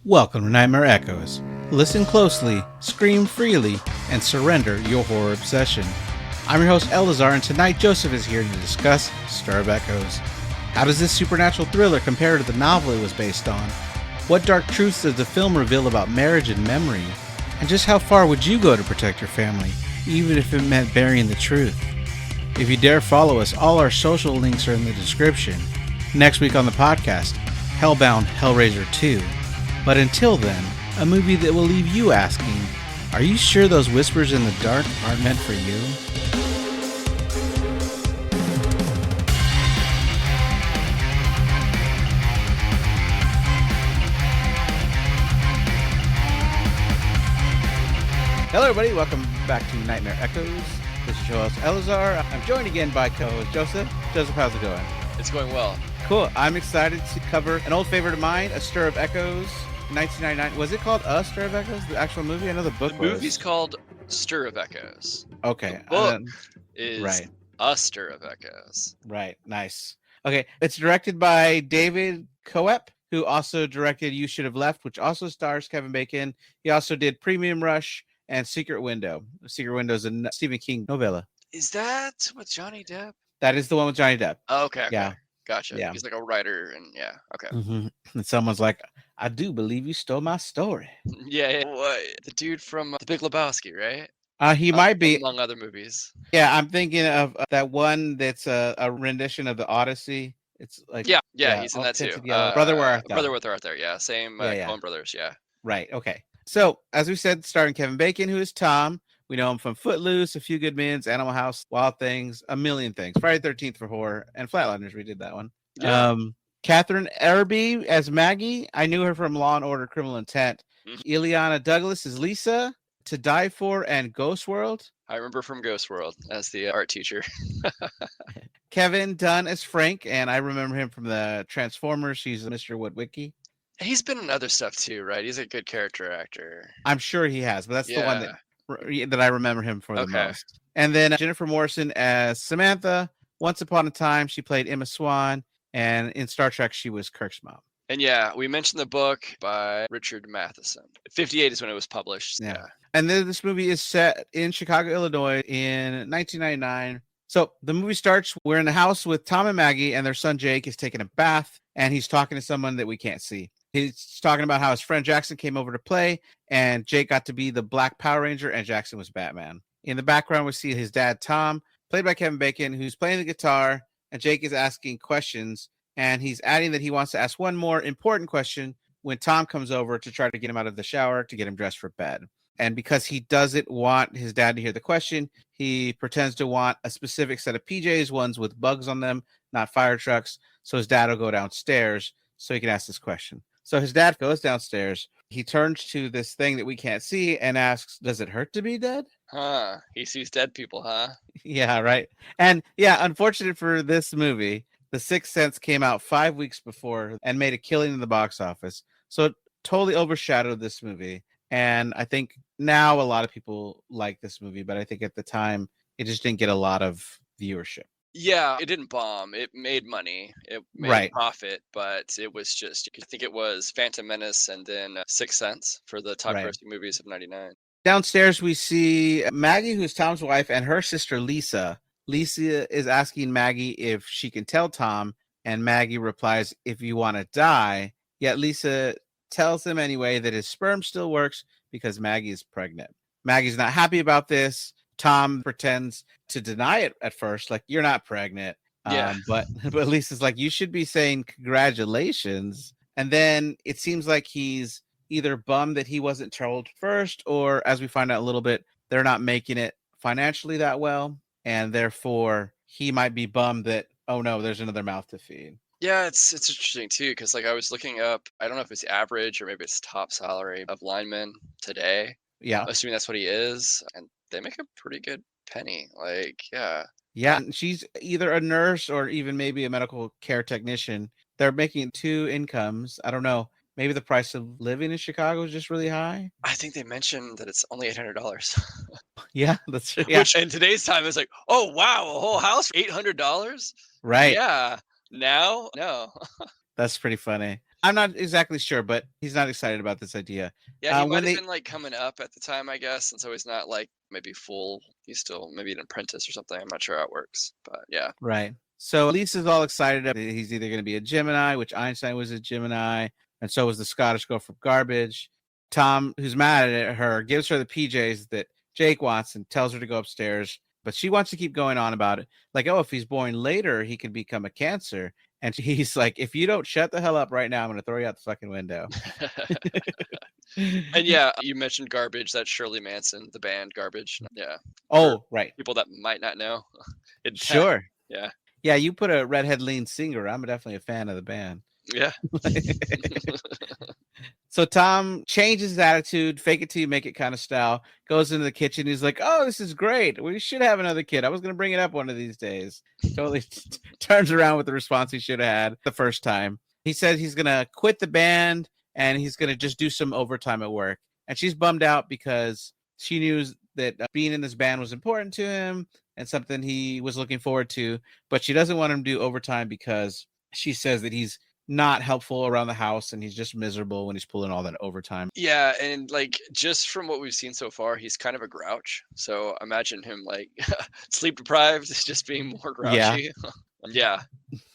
Welcome to Nightmare Echoes. Listen closely, scream freely, and surrender your horror obsession. I'm your host, Elazar, and tonight Joseph is here to discuss Stir of Echoes. How does this supernatural thriller compare to the novel it was based on? What dark truths does the film reveal about marriage and memory? And just how far would you go to protect your family, even if it meant burying the truth? If you dare follow us, all our social links are in the description. Next week on the podcast, Hellbound Hellraiser II. But until then, a movie that will leave you asking, are you sure those whispers in the dark aren't meant for you? Hello everybody, welcome back to Nightmare Echoes. This is your host Elazar. I'm joined again by co-host Joseph. Joseph, how's it going? It's going well. Cool. I'm excited to cover an old favorite of mine, A Stir of Echoes, 1999. Was it called A Stir of Echoes, the actual movie? I know the book was. The movie's called Stir of Echoes. Okay. The book is right. A Stir of Echoes. Right. Nice. Okay. It's directed by David Coep, who also directed You Should Have Left, which also stars Kevin Bacon. He also did Premium Rush and Secret Window. Secret Window is a Stephen King novella. Is that with Johnny Depp? That is the one with Johnny Depp. Oh, okay. Yeah. Gotcha. Yeah. He's like a writer, and yeah. Okay. Mm-hmm. And someone's like, I do believe you stole my story. Yeah. What? The dude from The Big Lebowski, right? He might be. Among other movies. Yeah, I'm thinking of that one that's a rendition of the Odyssey. It's like Yeah, he's in that too. Brother, Where Art Thou? Brother, Where Art Thou? Yeah, same. Yeah. Coen Brothers. Yeah. Right. Okay. So as we said, starring Kevin Bacon, who is Tom. We know him from Footloose, A Few Good Men, Animal House, Wild Things, a million things. Friday the 13th for horror, and Flatliners. We did that one. Yeah. Catherine Erby as Maggie. I knew her from Law and Order: Criminal Intent. Mm-hmm. Ileana Douglas as Lisa. To Die For and Ghost World. I remember from Ghost World as the art teacher. Kevin Dunn as Frank, and I remember him from the Transformers. He's Mr. Woodwicky. He's been in other stuff too, right? He's a good character actor. I'm sure he has, but that's the one that I remember him for the most. And then Jennifer Morrison as Samantha. Once upon a time, she played Emma Swan, and in Star Trek, she was Kirk's mom. And yeah, we mentioned the book by Richard Matheson. 1958 is when it was published. Yeah. And then this movie is set in Chicago, Illinois in 1999. So the movie starts, we're in the house with Tom and Maggie, and their son Jake is taking a bath, and he's talking to someone that we can't see. He's talking about how his friend Jackson came over to play, and Jake got to be the Black Power Ranger, and Jackson was Batman. In the background, we see his dad, Tom, played by Kevin Bacon, who's playing the guitar, and Jake is asking questions, and he's adding that he wants to ask one more important question when Tom comes over to try to get him out of the shower to get him dressed for bed. And because he doesn't want his dad to hear the question, he pretends to want a specific set of PJs, ones with bugs on them, not fire trucks. So his dad will go downstairs so he can ask this question. So his dad goes downstairs. He turns to this thing that we can't see and asks, does it hurt to be dead? Huh. He sees dead people, huh? Yeah, right. And yeah, unfortunate for this movie, The Sixth Sense came out 5 weeks before and made a killing in the box office. So it totally overshadowed this movie. And I think now a lot of people like this movie, but I think at the time it just didn't get a lot of viewership. Yeah, it didn't bomb. It made money. It made profit, but it was just, I think it was Phantom Menace and then Sixth Sense for the top grossing movies of 99. Downstairs, we see Maggie, who's Tom's wife, and her sister, Lisa. Lisa is asking Maggie if she can tell Tom, and Maggie replies, if you want to die. Yet Lisa tells him anyway that his sperm still works because Maggie is pregnant. Maggie's not happy about this. Tom pretends to deny it at first, like, you're not pregnant. Yeah. But Lisa's like, you should be saying congratulations. And then it seems like he's either bummed that he wasn't told first, or as we find out a little bit, they're not making it financially that well. And therefore, he might be bummed that, oh no, there's another mouth to feed. Yeah, it's interesting too, because like I was looking up, I don't know if it's average or maybe it's top salary of linemen today. Yeah. Assuming that's what he is. And they make a pretty good penny. Like, yeah. Yeah, she's either a nurse or even maybe a medical care technician. They're making two incomes. I don't know. Maybe the price of living in Chicago is just really high. I think they mentioned that it's only $800. Yeah, that's true. Yeah. Which in today's time is like, oh wow, a whole house for $800? Right. Yeah. Now, no. That's pretty funny. I'm not exactly sure, but he's not excited about this idea. Yeah, he might When have they been like coming up at the time, I guess, and so he's not like maybe full. He's still maybe an apprentice or something. I'm not sure how it works, but yeah. Right. So Lisa's all excited that he's either going to be a Gemini, which Einstein was a Gemini, and so was the Scottish girl from Garbage. Tom, who's mad at her, gives her the PJs that Jake wants and tells her to go upstairs, but she wants to keep going on about it. Like, oh, if he's born later, he could become a Cancer. And he's like, if you don't shut the hell up right now, I'm going to throw you out the fucking window. And yeah, you mentioned Garbage. That's Shirley Manson, the band Garbage. Yeah. Oh, right. People that might not know. Sure. Yeah. Yeah, you put a redhead lean singer. I'm definitely a fan of the band. Yeah. So Tom changes his attitude, fake it till you make it kind of style, goes into the kitchen. He's like, oh, this is great. We should have another kid. I was going to bring it up one of these days. Totally turns around with the response he should have had the first time. He says he's going to quit the band and he's going to just do some overtime at work. And she's bummed out because she knew that being in this band was important to him and something he was looking forward to. But she doesn't want him to do overtime because she says that he's not helpful around the house and he's just miserable when he's pulling all that overtime. Yeah, and like just from what we've seen so far, he's kind of a grouch. So imagine him like sleep deprived, just being more grouchy. Yeah.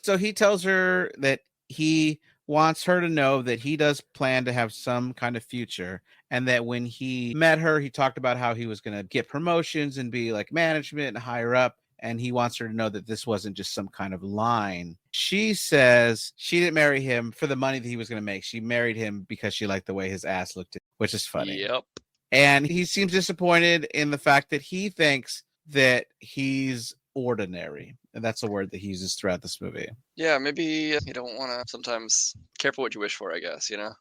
So he tells her that he wants her to know that he does plan to have some kind of future, and that when he met her, he talked about how he was going to get promotions and be like management and higher up. And he wants her to know that this wasn't just some kind of line. She says she didn't marry him for the money that he was going to make. She married him because she liked the way his ass looked, which is funny. Yep. And he seems disappointed in the fact that he thinks that he's ordinary. And that's a word that he uses throughout this movie. Yeah, maybe you don't want to sometimes careful what you wish for, I guess, you know?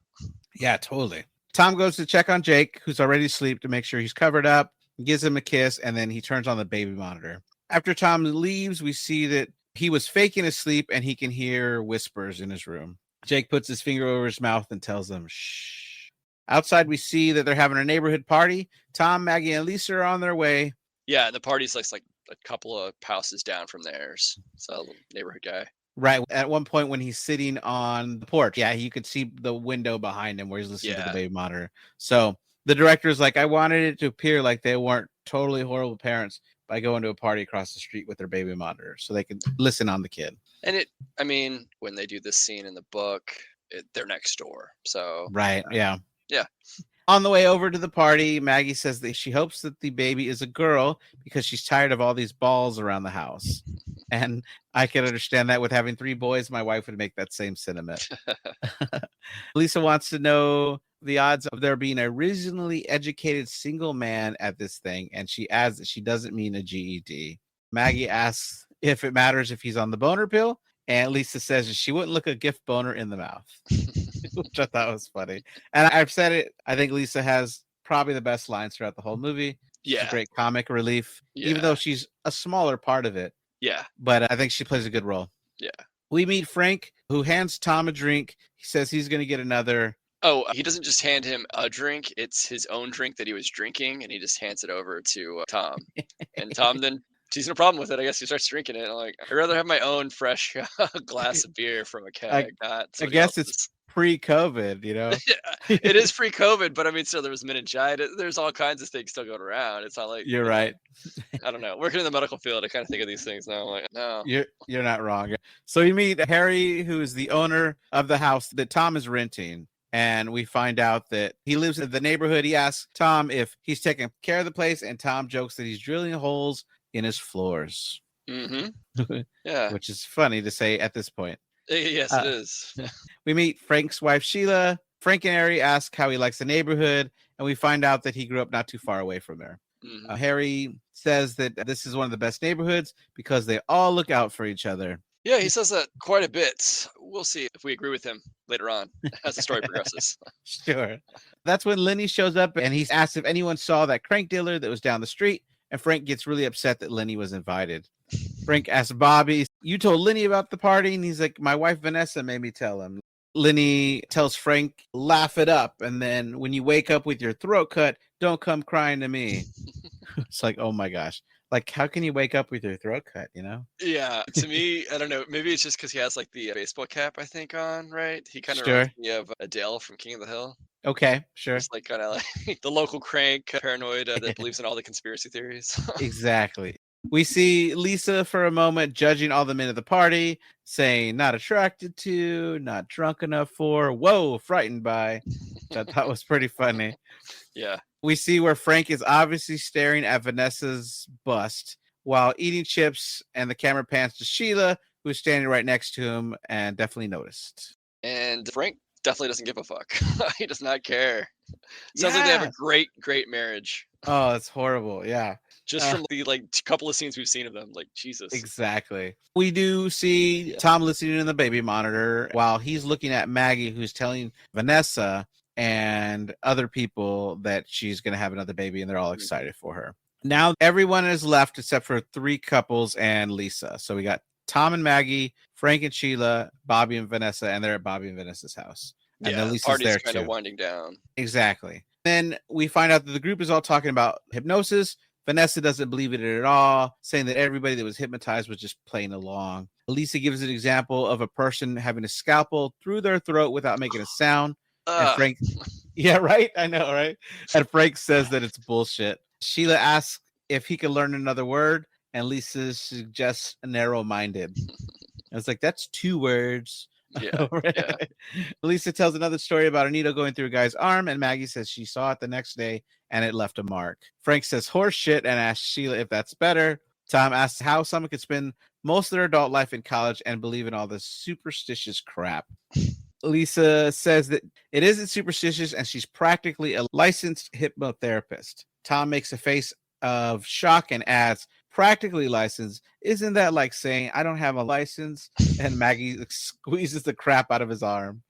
Yeah, totally. Tom goes to check on Jake, who's already asleep, to make sure he's covered up, gives him a kiss, and then he turns on the baby monitor. After Tom leaves, we see that he was faking his sleep and he can hear whispers in his room. Jake puts his finger over his mouth and tells them, shh. Outside, we see that they're having a neighborhood party. Tom, Maggie, and Lisa are on their way. Yeah, the party's like a couple of houses down from theirs. So neighborhood guy. Right. At one point when he's sitting on the porch, yeah, you could see the window behind him where he's listening to the baby monitor. So the director's like, I wanted it to appear like they weren't totally horrible parents by going to a party across the street with their baby monitor so they could listen on the kid. And I mean, when they do this scene in the book, they're next door. So right. Yeah. Yeah. On the way over to the party, Maggie says that she hopes that the baby is a girl because she's tired of all these balls around the house. And I can understand that with having 3 boys, my wife would make that same sentiment. Lisa wants to know the odds of there being a reasonably educated single man at this thing. And she adds that she doesn't mean a GED. Maggie asks if it matters if he's on the boner pill. And Lisa says that she wouldn't look a gift boner in the mouth, which I thought was funny. And I've said it. I think Lisa has probably the best lines throughout the whole movie. She's a great comic relief, even though she's a smaller part of it. Yeah. But I think she plays a good role. Yeah. We meet Frank, who hands Tom a drink. He says he's going to get another. Oh, he doesn't just hand him a drink. It's his own drink that he was drinking, and he just hands it over to Tom. And Tom then sees no problem with it. I guess he starts drinking it. I'm like, I'd rather have my own fresh glass of beer from a keg. I guess it's pre-COVID, you know? Yeah, it is pre-COVID, but I mean, still, there was meningitis. There's all kinds of things still going around. It's not like you're right. I don't know. Working in the medical field, I kind of think of these things now. I'm like, no, you're not wrong. So you meet Harry, who is the owner of the house that Tom is renting. And we find out that he lives in the neighborhood. He asks Tom if he's taking care of the place, and Tom jokes that he's drilling holes in his floors. Mm-hmm. Yeah. Which is funny to say at this point. Yes, it is. We meet Frank's wife, Sheila. Frank and Harry ask how he likes the neighborhood, and we find out that he grew up not too far away from there. Mm-hmm. Harry says that this is one of the best neighborhoods because they all look out for each other. Yeah, he says that quite a bit. We'll see if we agree with him later on as the story progresses. Sure. That's when Lenny shows up, and he's asked if anyone saw that crank dealer that was down the street, and Frank gets really upset that Lenny was invited. Frank asks Bobby, you told Lenny about the party? And he's like, my wife Vanessa made me tell him. Lenny tells Frank, laugh it up. And then when you wake up with your throat cut, don't come crying to me. It's like, oh my gosh. Like, how can you wake up with your throat cut, you know? Yeah, to me, I don't know. Maybe it's just because he has like the baseball cap, I think, on, right? He kind of reminds Sure. me of Adele from King of the Hill. Okay, sure. Just like kind of like the local crank, paranoid that believes in all the conspiracy theories. Exactly. We see Lisa for a moment judging all the men at the party, saying not attracted to, not drunk enough for, whoa, frightened by, which I thought was pretty funny. Yeah. We see where Frank is obviously staring at Vanessa's bust while eating chips, and the camera pans to Sheila, who's standing right next to him and definitely noticed. And Frank definitely doesn't give a fuck. He does not care. Sounds like they have a Yeah. great, great marriage. Oh, it's horrible. Yeah. Just from the like couple of scenes we've seen of them, like Jesus. Exactly. We do see Tom listening in the baby monitor while he's looking at Maggie, who's telling Vanessa and other people that she's going to have another baby, and they're all excited for her. Now everyone is left except for 3 couples and Lisa. So we got Tom and Maggie, Frank and Sheila, Bobby and Vanessa, and they're at Bobby and Vanessa's house. And then Yeah, Lisa's party's there kind of too. winding down. Exactly. Then we find out that the group is all talking about hypnosis. Vanessa doesn't believe it at all, saying that everybody that was hypnotized was just playing along. Lisa gives an example of a person having a scalpel through their throat without making a sound. And Frank, yeah, right? I know, right? And Frank says that it's bullshit. Sheila asks if he can learn another word, and Lisa suggests narrow-minded. I was like, that's 2 words. Yeah, yeah. Lisa tells another story about a needle going through a guy's arm, and Maggie says she saw it the next day and it left a mark. Frank says horse shit and asks Sheila if that's better. Tom asks how someone could spend most of their adult life in college and believe in all this superstitious crap. Lisa says that it isn't superstitious and she's practically a licensed hypnotherapist. Tom makes a face of shock and adds, practically licensed? Isn't that like saying I don't have a license? And Maggie squeezes the crap out of his arm.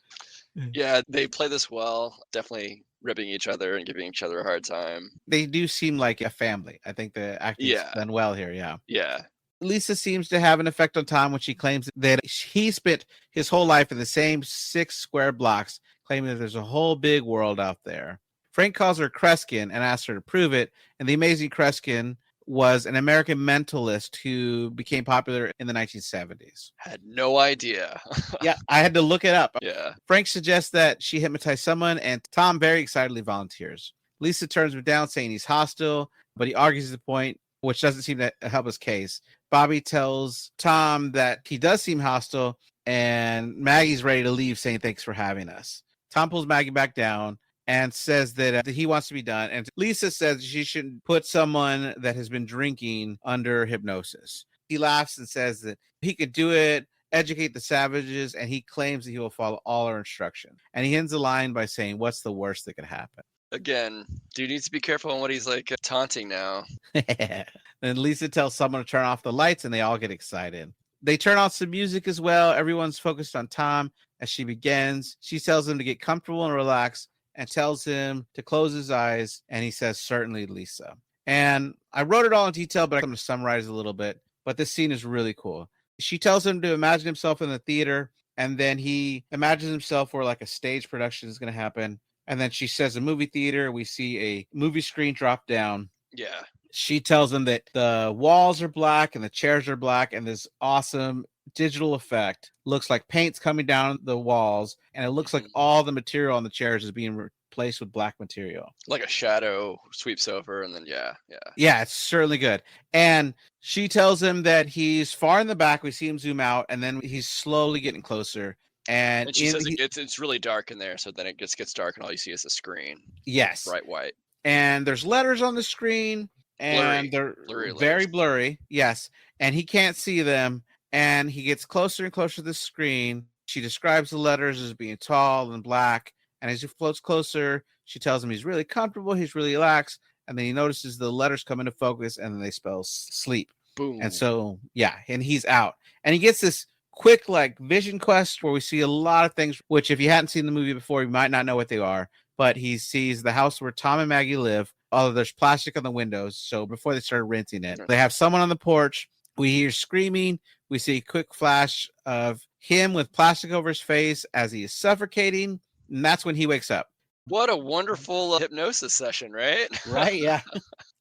Yeah, they play this well. Definitely ribbing each other and giving each other a hard time. They do seem like a family. I think the acting's Yeah, done well here. Yeah. yeah. Lisa seems to have an effect on Tom when she claims that he spent his whole life in the same 6 square blocks, claiming that there's a whole big world out there. Frank calls her Kreskin and asks her to prove it. And the amazing Kreskin was an American mentalist who became popular in the 1970s. Had no idea. Yeah, I had to look it up. Yeah. Frank suggests that she hypnotized someone, and Tom very excitedly volunteers. Lisa turns him down, saying he's hostile, but he argues the point, which doesn't seem to help his case. Bobby tells Tom that he does seem hostile, and Maggie's ready to leave, saying thanks for having us. Tom pulls Maggie back down and says that he wants to be done. And Lisa says she shouldn't put someone that has been drinking under hypnosis. He laughs and says that he could do it, educate the savages, and he claims that he will follow all our instructions. And he ends the line by saying, what's the worst that could happen? Again, dude needs to be careful on what he's like taunting now. Then Lisa tells someone to turn off the lights, and they all get excited. They turn on some music as well. Everyone's focused on Tom as she begins. She tells him to get comfortable and relax and tells him to close his eyes. And he says, certainly, Lisa. And I wrote it all in detail, but I'm going to summarize a little bit. But this scene is really cool. She tells him to imagine himself in the theater, and then he imagines himself where like a stage production is going to happen. And then she says a movie theater. We see a movie screen drop down. Yeah. She tells him that the walls are black and the chairs are black, and this awesome digital effect looks like paint's coming down the walls, and it looks like all the material on the chairs is being replaced with black material. Like a shadow sweeps over, and then yeah. Yeah, it's certainly good. And she tells him that he's far in the back. We see him zoom out, and then he's slowly getting closer. And she says it's really dark in there, so then it gets dark, and all you see is the screen. Yes. Bright white. And there's letters on the screen, and they're very blurry. Yes. And he can't see them. And he gets closer and closer to the screen. She describes the letters as being tall and black. And as he floats closer, she tells him he's really comfortable. He's really relaxed. And then he notices the letters come into focus, and then they spell sleep. Boom. And so, yeah, and he's out. And he gets this quick like vision quest where we see a lot of things, which if you hadn't seen the movie before, you might not know what they are. But he sees the house where Tom and Maggie live. Although there's plastic on the windows. So before they started renting it, they have someone on the porch. We hear screaming. We see a quick flash of him with plastic over his face as he is suffocating. And that's when he wakes up. What a wonderful hypnosis session, right? Right, yeah.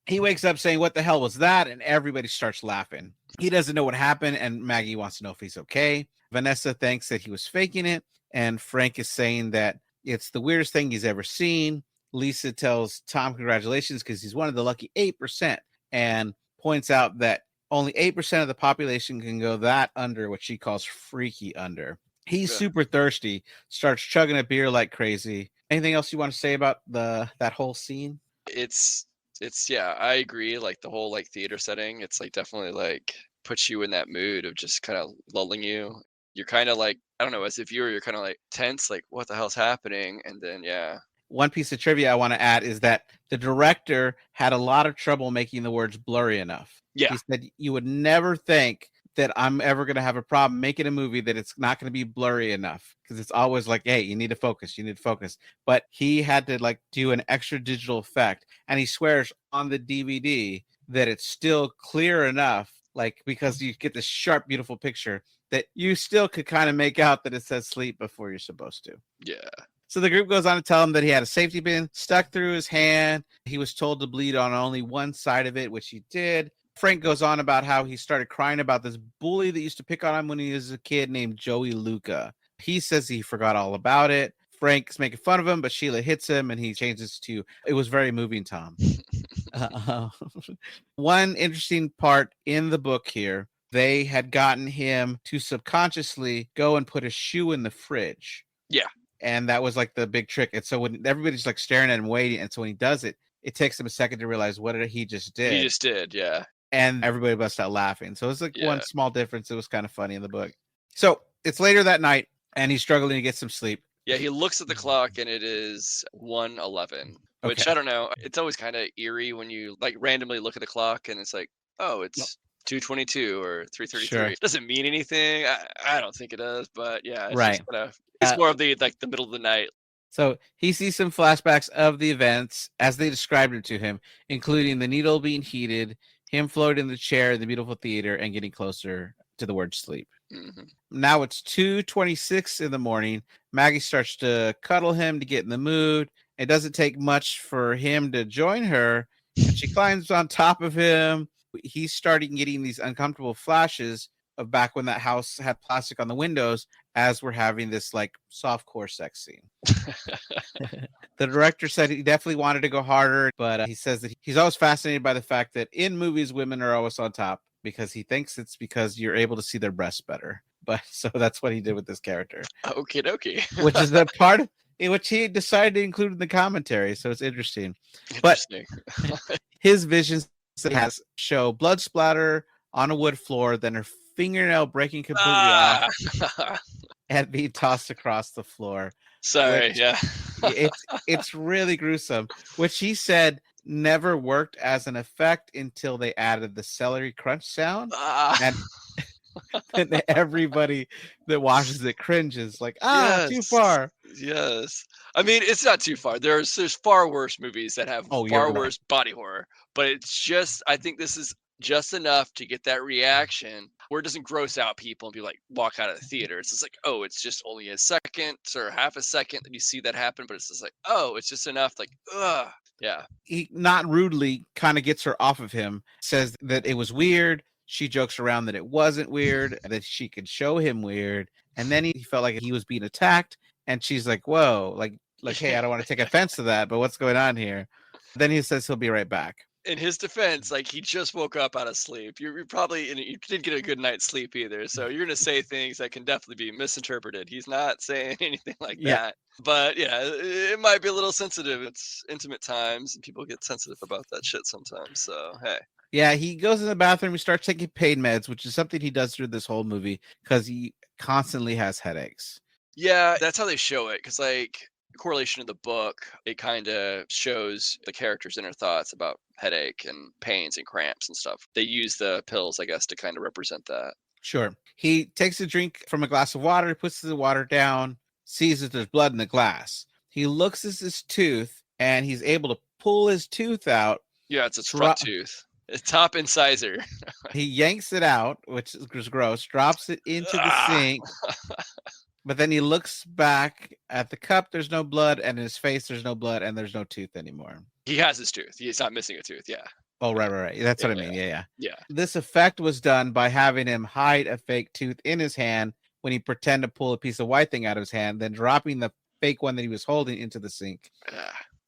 He wakes up saying, "What the hell was that?" And everybody starts laughing. He doesn't know what happened, and Maggie wants to know if he's okay. Vanessa thinks that he was faking it, and Frank is saying that it's the weirdest thing he's ever seen. Lisa tells Tom congratulations because he's one of the lucky 8%, and points out that only 8% of the population can go that under what she calls freaky under. He's super thirsty, starts chugging a beer like crazy. Anything else you want to say about that whole scene? It's yeah, I agree. Like the whole like theater setting, it's like definitely like puts you in that mood of just kind of lulling you. You're kind of like, I don't know, as a viewer, you're kind of like tense, like what the hell's happening? And then yeah, One piece of trivia I want to add is that the director had a lot of trouble making the words blurry enough. yeah, He said, "You would never think that I'm ever going to have a problem making a movie that it's not going to be blurry enough, because it's always like, hey, you need to focus, you need to focus." But he had to like do an extra digital effect, and he swears on the DVD that it's still clear enough, like because you get this sharp, beautiful picture that you still could kind of make out that it says sleep before you're supposed to. yeah. So the group goes on to tell him that he had a safety pin stuck through his hand. He was told to bleed on only one side of it, which he did. Frank goes on about how he started crying about this bully that used to pick on him when he was a kid named Joey Luca. He says he forgot all about it. Frank's making fun of him, but Sheila hits him and he changes to, "It was very moving, Tom." One interesting part in the book here, they had gotten him to subconsciously go and put a shoe in the fridge. Yeah. And that was like the big trick. And so when everybody's like staring at him waiting, and so when he does it, it takes him a second to realize what he just did. He just did, yeah. And everybody busts out laughing. So it's like one Yeah. small difference. It was kind of funny in the book. So it's later that night, and he's struggling to get some sleep. Yeah, he looks at the clock and it is 1:11, which Okay. I don't know. It's always kind of eerie when you like randomly look at the clock and it's like, oh, it's 2:22 or 3:33. Sure. It doesn't mean anything. I don't think it does, but yeah, it's Right. just kind of it's Uh, more of the like the middle of the night. So he sees some flashbacks of the events as they described it to him, including the needle being heated, him floating in the chair in the beautiful theater, and getting closer to the word sleep. Hmm. Now it's 2:26 in the morning. Maggie starts to cuddle him to get in the mood. It doesn't take much for him to join her, and she climbs on top of him. He's starting getting these uncomfortable flashes of back when that house had plastic on the windows, as we're having this like softcore sex scene. The director said he definitely wanted to go harder, but he says that he's always fascinated by the fact that in movies, women are always on top, because he thinks it's because you're able to see their breasts better. But so that's what he did with this character, Okie dokie. which is the part in which he decided to include in the commentary. So it's interesting. But Interesting. his visions that he has show blood splatter on a wood floor, then her fingernail breaking completely off Ah! and being tossed across the floor. Sorry, Which yeah. it's really gruesome, which he said never worked as an effect until they added the celery crunch sound, Ah, and and everybody that watches it cringes like, too yes. far. Yes. I mean, it's not too far. There's far worse movies that have Oh, you're far right. worse body horror, but it's just I think this is just enough to get that reaction where it doesn't gross out people and be like walk out of the theater. It's just like, oh, it's just only a second or half a second that you see that happen, but it's just like, oh, it's just enough. Like, ugh, yeah, He not rudely kind of gets her off of him, says that it was weird. She jokes around that it wasn't weird, that she could show him weird. And then he felt like he was being attacked. And she's like, whoa, like, hey, I don't want to take offense to that, but what's going on here? Then he says he'll be right back. in his defense, like he just woke up out of sleep. You're probably you didn't get a good night's sleep either, so you're gonna say things that can definitely be misinterpreted. He's not saying anything like Yeah. that, but yeah, it might be a little sensitive. It's intimate times, and people get sensitive about that shit sometimes. So hey, Yeah, he goes in the bathroom, he starts taking pain meds, which is something he does through this whole movie because he constantly has headaches. yeah, that's how they show it. Because like correlation of the book, it kind of shows the character's inner thoughts about headache and pains and cramps and stuff. They use the pills, I guess, to kind of represent that. Sure. He takes a drink from a glass of water, puts the water down, sees that there's blood in the glass. He looks at his tooth and he's able to pull his tooth out. Yeah, it's its Dro- front tooth. Top incisor. He yanks it out, which is gross, drops it into the Ah! sink, but then he looks back at the cup. There's no blood, and in his face, there's no blood, and there's no tooth anymore. He has his tooth. He's not missing a tooth. Yeah. Oh, right. That's what I Yeah. mean. Yeah. Yeah. This effect was done by having him hide a fake tooth in his hand when he pretended to pull a piece of white thing out of his hand, then dropping the fake one that he was holding into the sink.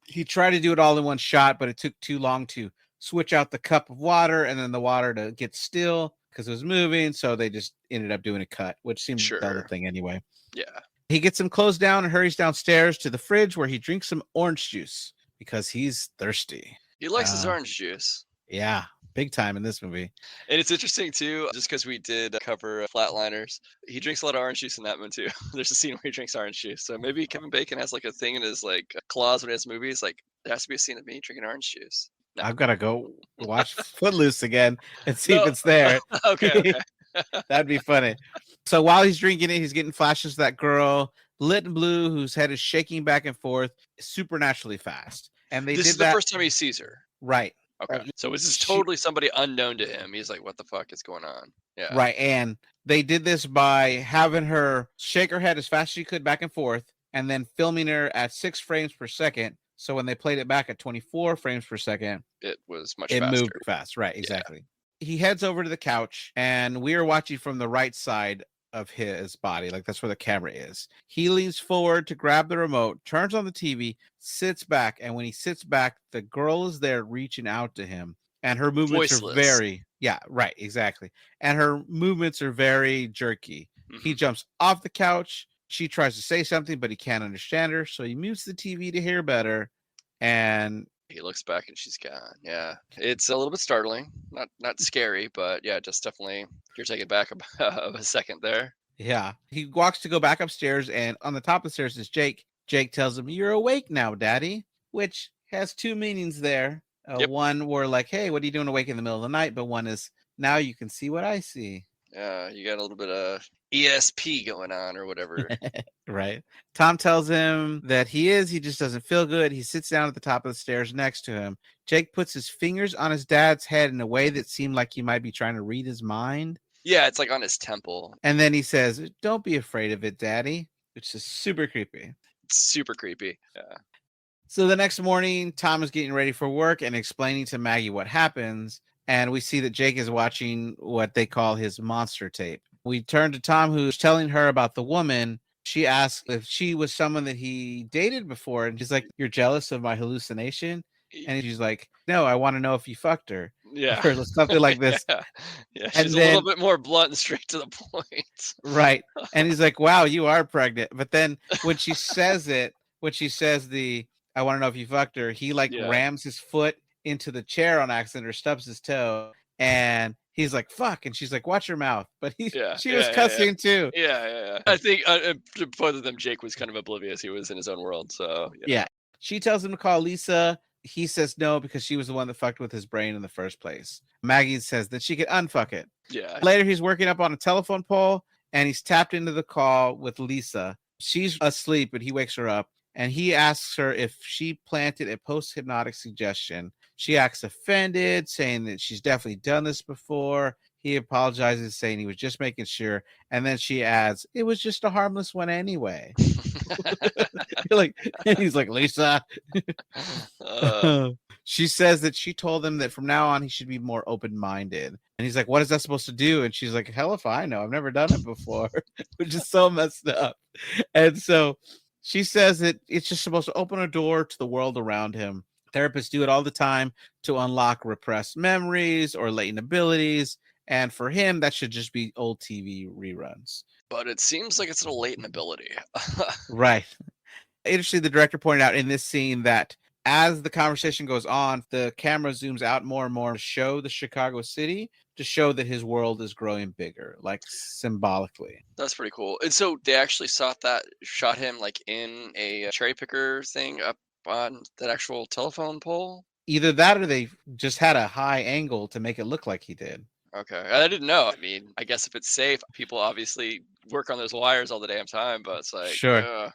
He tried to do it all in one shot, but it took too long to switch out the cup of water and then the water to get still because it was moving. So they just ended up doing a cut, which seemed the other Sure. thing anyway. Yeah. He gets him closed down and hurries downstairs to the fridge where he drinks some orange juice because he's thirsty. He likes his orange juice. Yeah, big time in this movie. And it's interesting too, just because we did cover Flatliners. He drinks a lot of orange juice in that one too. There's a scene where he drinks orange juice. So maybe Kevin Bacon has like a thing in his like clause when he has movies. Like there has to be a scene of me drinking orange juice. No. I've got to go watch Footloose again and see No. if it's there. Okay. That'd be funny. So while he's drinking it, he's getting flashes of that girl, lit and blue, whose head is shaking back and forth supernaturally fast. And they This did is the that. first time he sees her. Right. Okay. So this is totally somebody unknown to him. He's like, what the fuck is going on? Yeah. Right. And they did this by having her shake her head as fast as she could back and forth and then filming her at 6 frames per second. So when they played it back at 24 frames per second, it was much it faster. moved fast. Right. Exactly. Yeah. He heads over to the couch and we are watching from the right side of his body. Like that's where the camera is. He leans forward to grab the remote, turns on the TV, sits back. And when he sits back, the girl is there reaching out to him. And her movements Voiceless. are very, yeah, right, exactly. And her movements are very jerky. Mm-hmm. He jumps off the couch. She tries to say something, but he can't understand her. So he mutes the TV to hear better. And he looks back and she's gone. Yeah. It's a little bit startling. Not scary, but yeah, just definitely you're taken back a second there. Yeah. He walks to go back upstairs, and on the top of the stairs is Jake. Jake tells him, "You're awake now, Daddy," which has two meanings there. One where like, hey, what are you doing awake in the middle of the night? But one is now you can see what I see. Yeah, you got a little bit of ESP going on or whatever. Right. Tom tells him that he just doesn't feel good. He sits down at the top of the stairs next to him. Jake puts his fingers on his dad's head in a way that seemed like he might be trying to read his mind. Yeah, it's like on his temple. And then he says, "Don't be afraid of it, Daddy," which is super creepy. It's super creepy. Yeah. So the next morning, Tom is getting ready for work and explaining to Maggie what happens. And we see that Jake is watching what they call his monster tape. We turn to Tom, who's telling her about the woman. She asks if she was someone that he dated before. And he's like, "You're jealous of my hallucination?" And she's like, "No, I want to know if you fucked her." Yeah. Or something like this. Yeah, she's a little bit more blunt and straight to the point. Right. And he's like, "Wow, you are pregnant." But then when she says it, "I want to know if you fucked her," he rams his foot into the chair on accident or stubs his toe. And he's like, "Fuck." And she's like, "Watch your mouth." But she was cussing too. Yeah. I think to both of them, Jake was kind of oblivious. He was in his own world. So yeah. She tells him to call Lisa. He says no because she was the one that fucked with his brain in the first place. Maggie says that she could unfuck it. Yeah. Later, he's working up on a telephone pole and he's tapped into the call with Lisa. She's asleep, but he wakes her up and he asks her if she planted a post-hypnotic suggestion. She acts offended, saying that she's definitely done this before. He apologizes, saying he was just making sure. And then she adds, "It was just a harmless one anyway." He's like, "Lisa." She says that she told him that from now on he should be more open-minded. And he's like, "What is that supposed to do?" And she's like, "Hell if I know. I've never done it before," which is so messed up. And so she says that it's just supposed to open a door to the world around him. Therapists do it all the time to unlock repressed memories or latent abilities. And for him, that should just be old TV reruns. But it seems like it's a latent ability. Right. Interestingly, the director pointed out in this scene that as the conversation goes on, the camera zooms out more and more to show the Chicago city, to show that his world is growing bigger, like symbolically. That's pretty cool. And so they actually shot him like in a cherry picker thing up on that actual telephone pole? Either that or they just had a high angle to make it look like he did. Okay. I didn't know. I mean, I guess if it's safe, people obviously work on those wires all the damn time, but it's like, sure.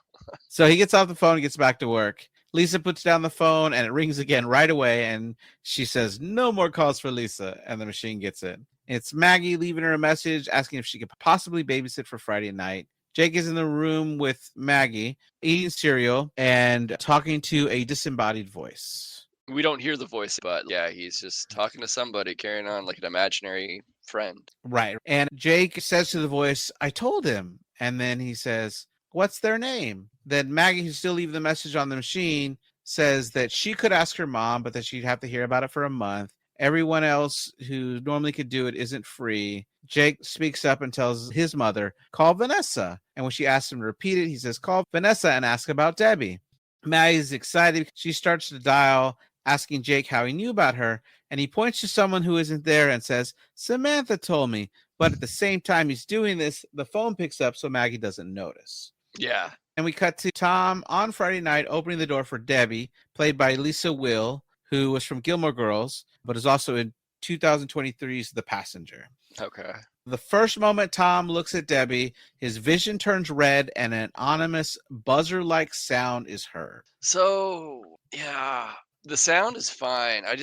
So he gets off the phone and gets back to work. Lisa puts down the phone and it rings again right away. And she says, "No more calls for Lisa." And the machine gets it. It's Maggie leaving her a message asking if she could possibly babysit for Friday night. Jake is in the room with Maggie, eating cereal and talking to a disembodied voice. We don't hear the voice, but yeah, he's just talking to somebody, carrying on like an imaginary friend. Right. And Jake says to the voice, I told him. And then he says, what's their name? Then Maggie, who's still leaving the message on the machine, says that she could ask her mom, but that she'd have to hear about it for a month. Everyone else who normally could do it isn't free. Jake speaks up and tells his mother, call Vanessa. And when she asks him to repeat it, he says, call Vanessa and ask about Debbie. Maggie's excited. She starts to dial, asking Jake how he knew about her. And he points to someone who isn't there and says, Samantha told me. But at the same time he's doing this, the phone picks up so Maggie doesn't notice. Yeah. And we cut to Tom on Friday night opening the door for Debbie, played by Lisa Will, who was from Gilmore Girls, but is also in 2023's The Passenger. Okay. The first moment Tom looks at Debbie, his vision turns red and an ominous buzzer-like sound is heard. So, yeah, the sound is fine. I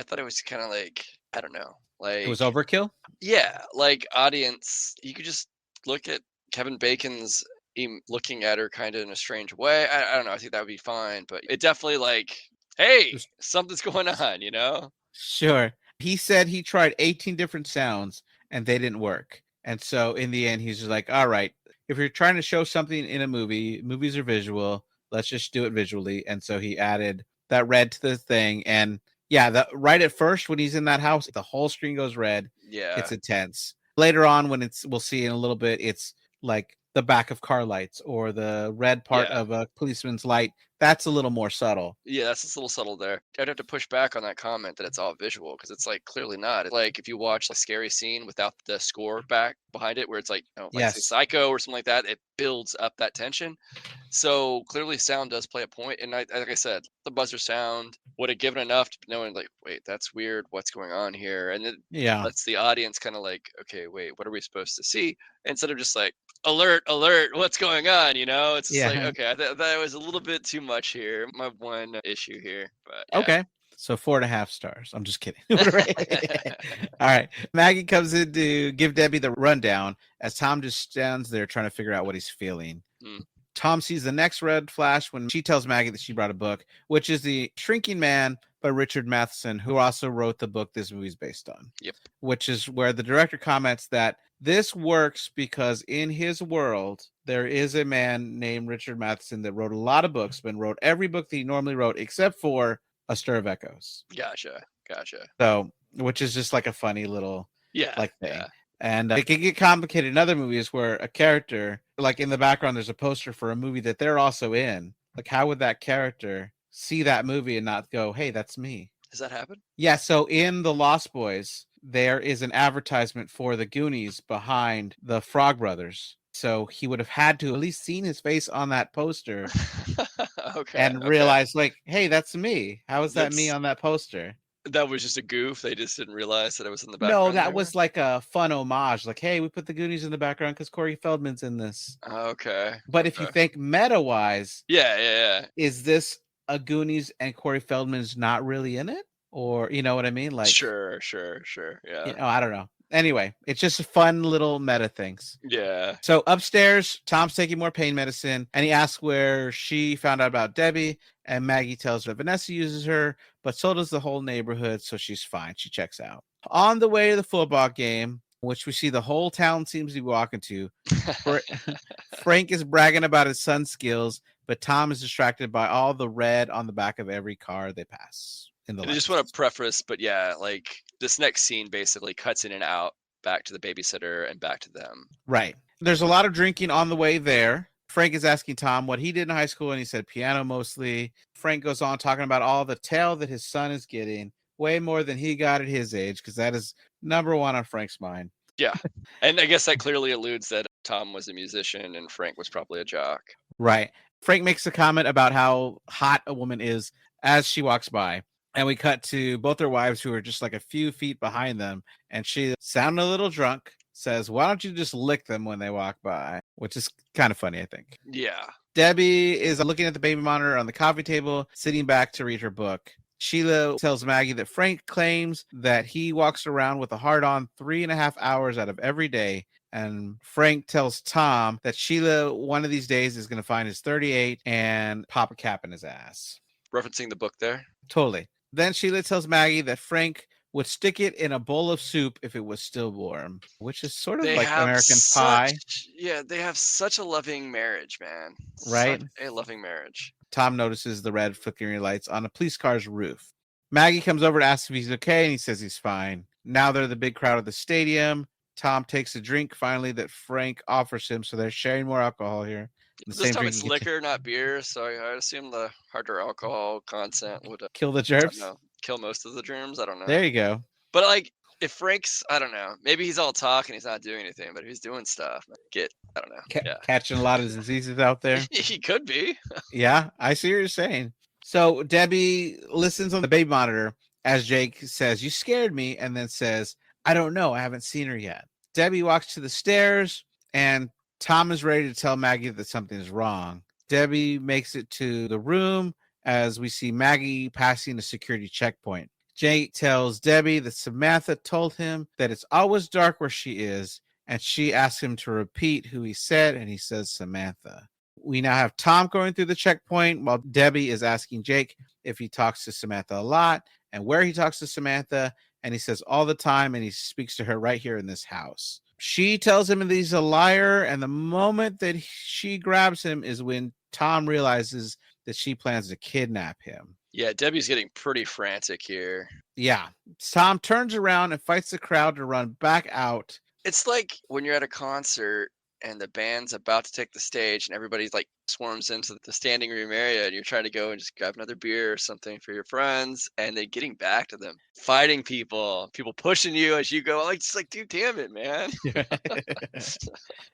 thought it was kind of like, I don't know, It was like, overkill? yeah, like audience, you could just look at Kevin Bacon's him looking at her kind of in a strange way. I don't know. I think that would be fine, but it definitely like, hey, something's going on, you know? Sure. He said he tried 18 different sounds and they didn't work. And so in the end, he's just like, all right, if you're trying to show something in a movie, movies are visual, let's just do it visually. And so he added that red to the thing. And yeah, right at first when he's in that house, the whole screen goes red. Yeah. It's intense. Later on, when we'll see in a little bit, it's like the back of car lights or the red part of a policeman's light. That's a little more subtle. Yeah, that's just a little subtle there. I'd have to push back on that comment that it's all visual because it's like clearly not. It's like if you watch a scary scene without the score back behind it, where it's like, like say Yes. Psycho or something like that, it builds up that tension. So clearly, sound does play a point. And like I said, the buzzer sound would have given enough to knowing like, wait, that's weird. What's going on here? And it lets the audience kind of like, okay, wait, what are we supposed to see? Instead of just like, alert, alert, what's going on? You know, it's just like, okay, that was a little bit too much here. My one issue here, but yeah. Okay. So 4.5 stars. I'm just kidding. All right. Maggie comes in to give Debbie the rundown as Tom just stands there trying to figure out what he's feeling. Tom sees the next red flash when she tells Maggie that she brought a book, which is The Shrinking Man by Richard Matheson, who also wrote the book this movie's based on. Yep. Which is where the director comments that this works because in his world, there is a man named Richard Matheson that wrote a lot of books, but wrote every book that he normally wrote except for A Stir of Echoes. Gotcha. So, which is just like a funny little thing. Yeah. And it can get complicated in other movies where a character, like in the background, there's a poster for a movie that they're also in. Like, how would that character see that movie and not go, hey, that's me? Does that happen? Yeah. So in The Lost Boys, there is an advertisement for the Goonies behind the Frog Brothers. So he would have had to at least seen his face on that poster and realized, like, hey, that's me. How is that me on that poster? That was just a goof. They just didn't realize that it was in the background. No, that was like a fun homage. Like, hey, we put the Goonies in the background because Corey Feldman's in this. Okay. But if you think meta-wise, yeah, is this a Goonies and Corey Feldman's not really in it? Or, you know what I mean? Like, sure. Yeah. I don't know. Anyway, it's just fun little meta things. Yeah. So upstairs, Tom's taking more pain medicine, and he asks where she found out about Debbie, and Maggie tells her Vanessa uses her, but so does the whole neighborhood, so she's fine. She checks out. On the way to the football game, which we see the whole town seems to be walking to, Frank is bragging about his son's skills, but Tom is distracted by all the red on the back of every car they pass. I just want to preface, but yeah, like this next scene basically cuts in and out back to the babysitter and back to them. Right. There's a lot of drinking on the way there. Frank is asking Tom what he did in high school, and he said piano mostly. Frank goes on talking about all the tail that his son is getting, way more than he got at his age, because that is number one on Frank's mind. Yeah. And I guess that clearly alludes that Tom was a musician and Frank was probably a jock. Right. Frank makes a comment about how hot a woman is as she walks by. And we cut to both their wives who are just like a few feet behind them. And she, sounding a little drunk, says, why don't you just lick them when they walk by? Which is kind of funny, I think. Yeah. Debbie is looking at the baby monitor on the coffee table, sitting back to read her book. Sheila tells Maggie that Frank claims that he walks around with a hard-on 3.5 hours out of every day. And Frank tells Tom that Sheila, one of these days, is going to find his 38 and pop a cap in his ass. Referencing the book there? Totally. Then Sheila tells Maggie that Frank would stick it in a bowl of soup if it was still warm, which is sort of They like have American Pie, such yeah, they have such a loving marriage, man. right? Such a loving marriage. Tom notices the red flickering lights on a police car's roof. Maggie comes over to ask if he's okay, and he says he's fine. Now they're the big crowd at the stadium. Tom takes a drink finally that Frank offers him, so they're sharing more alcohol here. The This same time drink it's you get to liquor, not beer, so I assume the harder alcohol content would, kill the I don't germs. know, kill most of the germs. I don't know. There you go. But like, if Frank's, I don't know, maybe he's all talk and he's not doing anything, but if he's doing stuff, I don't know. Yeah, Catching a lot of diseases out there. he could be. Yeah, I see what you're saying. So Debbie listens on the baby monitor as Jake says, "You scared me," and then says, "I don't know. I haven't seen her yet." Debbie walks to the stairs, and Tom is ready to tell Maggie that something is wrong. Debbie makes it to the room as we see Maggie passing a security checkpoint. Jake tells Debbie that Samantha told him that it's always dark where she is, and she asks him to repeat who he said, and he says Samantha. We now have Tom going through the checkpoint while Debbie is asking Jake if he talks to Samantha a lot and where he talks to Samantha. And he says all the time, and he speaks to her right here in this house. She tells him that he's a liar. And the moment that she grabs him is when Tom realizes that she plans to kidnap him. Yeah, Debbie's getting pretty frantic here. Yeah. Tom turns around and fights the crowd to run back out. It's like when you're at a concert and the band's about to take the stage and everybody's like swarms into the standing room area and you're trying to go and just grab another beer or something for your friends and then getting back to them, fighting people pushing you as you go, like, just like, dude, damn it, man.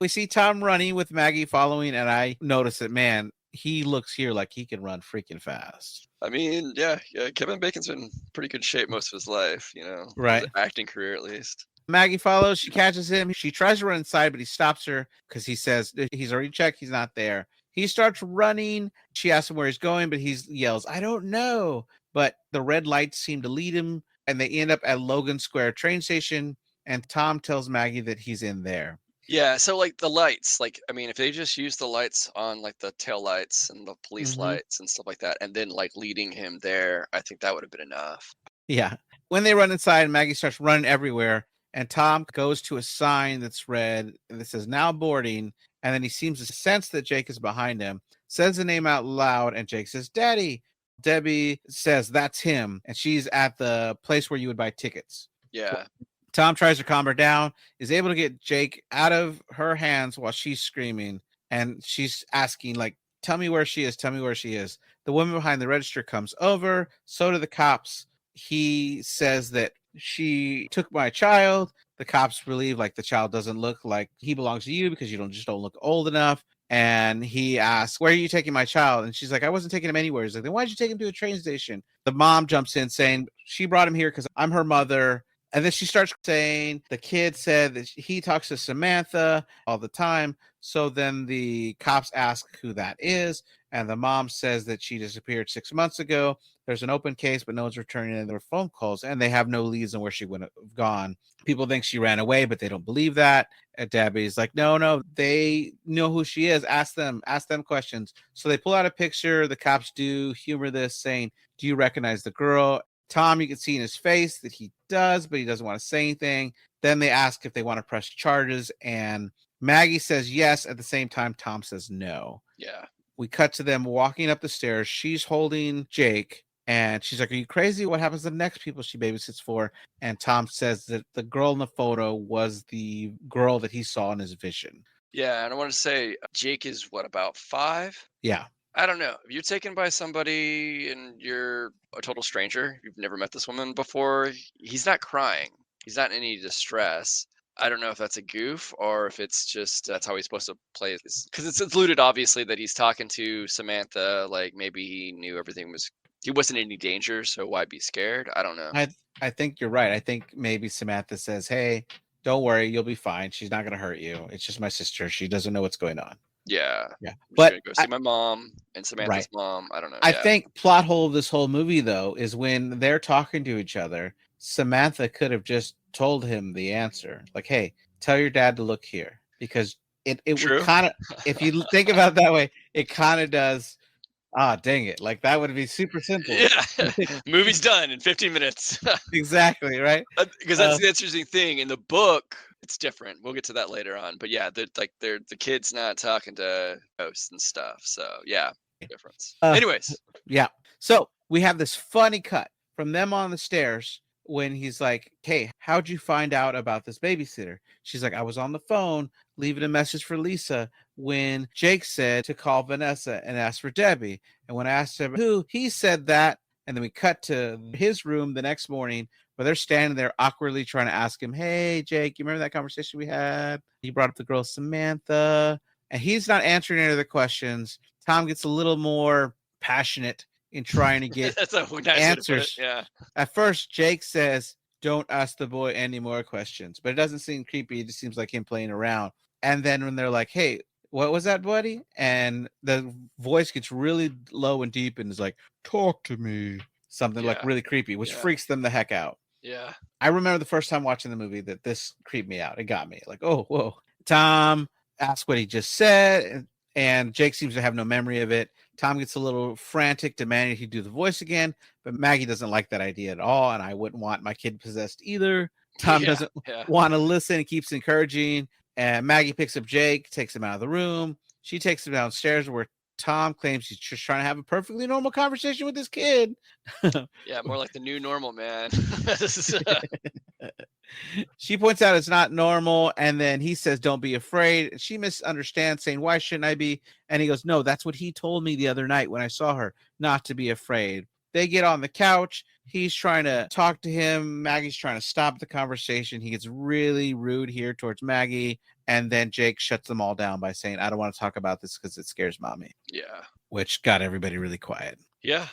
We see Tom running with Maggie following, and I notice that, man, he looks here like he can run freaking fast. I mean, yeah, Kevin Bacon's been in pretty good shape most of his life, Right. His acting career at least. Maggie follows. She catches him. She tries to run inside, but he stops her because he says he's already checked. He's not there. He starts running. She asks him where he's going, but he yells, "I don't know." But the red lights seem to lead him, and they end up at Logan Square train station. And Tom tells Maggie that he's in there. Yeah, so like the lights, like, I mean, if they just use the lights on like the tail lights and the police lights and stuff like that, and then like leading him there, I think that would have been enough. Yeah. When they run inside, Maggie starts running everywhere. And Tom goes to a sign that's red that says now boarding. And then he seems to sense that Jake is behind him, says the name out loud, and Jake says, "Daddy." Debbie says that's him. And she's at the place where you would buy tickets. Yeah. Tom tries to calm her down, is able to get Jake out of her hands while she's screaming. And she's asking, like, "Tell me where she is. Tell me where she is." The woman behind the register comes over. So do the cops. He says that she took my child. The cops believe like the child doesn't look like he belongs to you because you don't look old enough. And he asks, "Where are you taking my child?" And she's like, "I wasn't taking him anywhere." He's like, "Then why'd you take him to a train station?" The mom jumps in saying she brought him here because I'm her mother. And then she starts saying the kid said that he talks to Samantha all the time. So then the cops ask who that is. And the mom says that she disappeared 6 months ago. There's an open case, but no one's returning in their phone calls. And they have no leads on where she would have gone. People think she ran away, but they don't believe that. And Debbie's like, no, they know who she is. Ask them questions. So they pull out a picture. The cops do humor this, saying, "Do you recognize the girl?" Tom, you can see in his face that he does, but he doesn't want to say anything. Then they ask if they want to press charges, and Maggie says yes. At the same time, Tom says no. Yeah. We cut to them walking up the stairs. She's holding Jake, and she's like, "Are you crazy? What happens to the next people she babysits for?" And Tom says that the girl in the photo was the girl that he saw in his vision. Yeah, and I want to say Jake is what, about 5? Yeah. I don't know. If you're taken by somebody and you're a total stranger, you've never met this woman before, he's not crying. He's not in any distress. I don't know if that's a goof or if it's just that's how he's supposed to play this. Because it's alluded, obviously, that he's talking to Samantha. Like maybe he knew he wasn't in any danger, so why be scared? I don't know. I think you're right. I think maybe Samantha says, "Hey, don't worry, you'll be fine. She's not going to hurt you. It's just my sister. She doesn't know what's going on." Yeah. Yeah. I'm just But gonna go see my mom and Samantha's mom. I don't know. I Yeah. think plot hole of this whole movie, though, is when they're talking to each other, Samantha could have just told him the answer. Like, "Hey, tell your dad to look here." Because it would True. kind of, if you think about it that way, it kind of does Ah, dang it. Like that would be super simple. Yeah, movie's done in 15 minutes. Exactly, right? Because that's Uh, the interesting thing in the book. It's different. We'll get to that later on. But yeah, they're the kid's not talking to ghosts and stuff. So yeah, difference. uh, Anyways, yeah. So we have this funny cut from them on the stairs when he's like, "Hey, how'd you find out about this babysitter?" She's like, "I was on the phone leaving a message for Lisa when Jake said to call Vanessa and ask for Debbie. And when I asked him who, he said that." And then we cut to his room the next morning where they're standing there awkwardly trying to ask him, "Hey, Jake, you remember that conversation we had? You brought up the girl Samantha." And he's not answering any of the questions. Tom gets a little more passionate in trying to get that's a nice way to put it. answers. Yeah, At first, Jake says, "Don't ask the boy any more questions," but it doesn't seem creepy. It just seems like him playing around. And then when they're like, "Hey, what was that, buddy?" And the voice gets really low and deep and is like, "Talk to me." Something like yeah, really creepy, which yeah, freaks them the heck out. yeah. I remember the first time watching the movie that this creeped me out. It got me like, oh, whoa. Tom asks what he just said, and Jake seems to have no memory of it. Tom gets a little frantic, demanding he do the voice again, but Maggie doesn't like that idea at all, and I wouldn't want my kid possessed either. Tom Yeah, doesn't yeah. want to listen and keeps encouraging, and Maggie picks up Jake, takes him out of the room. She takes him downstairs where Tom claims he's just trying to have a perfectly normal conversation with his kid. Yeah, more like the new normal, man. This is, She points out it's not normal, and then he says, "Don't be afraid." She misunderstands, saying, "Why shouldn't I be?" And he goes, "No, that's what he told me the other night when I saw her, not to be afraid." They get on the couch. He's trying to talk to him. Maggie's trying to stop the conversation. He gets really rude here towards Maggie, and then Jake shuts them all down by saying, "I don't want to talk about this because it scares mommy," yeah, which got everybody really quiet. yeah.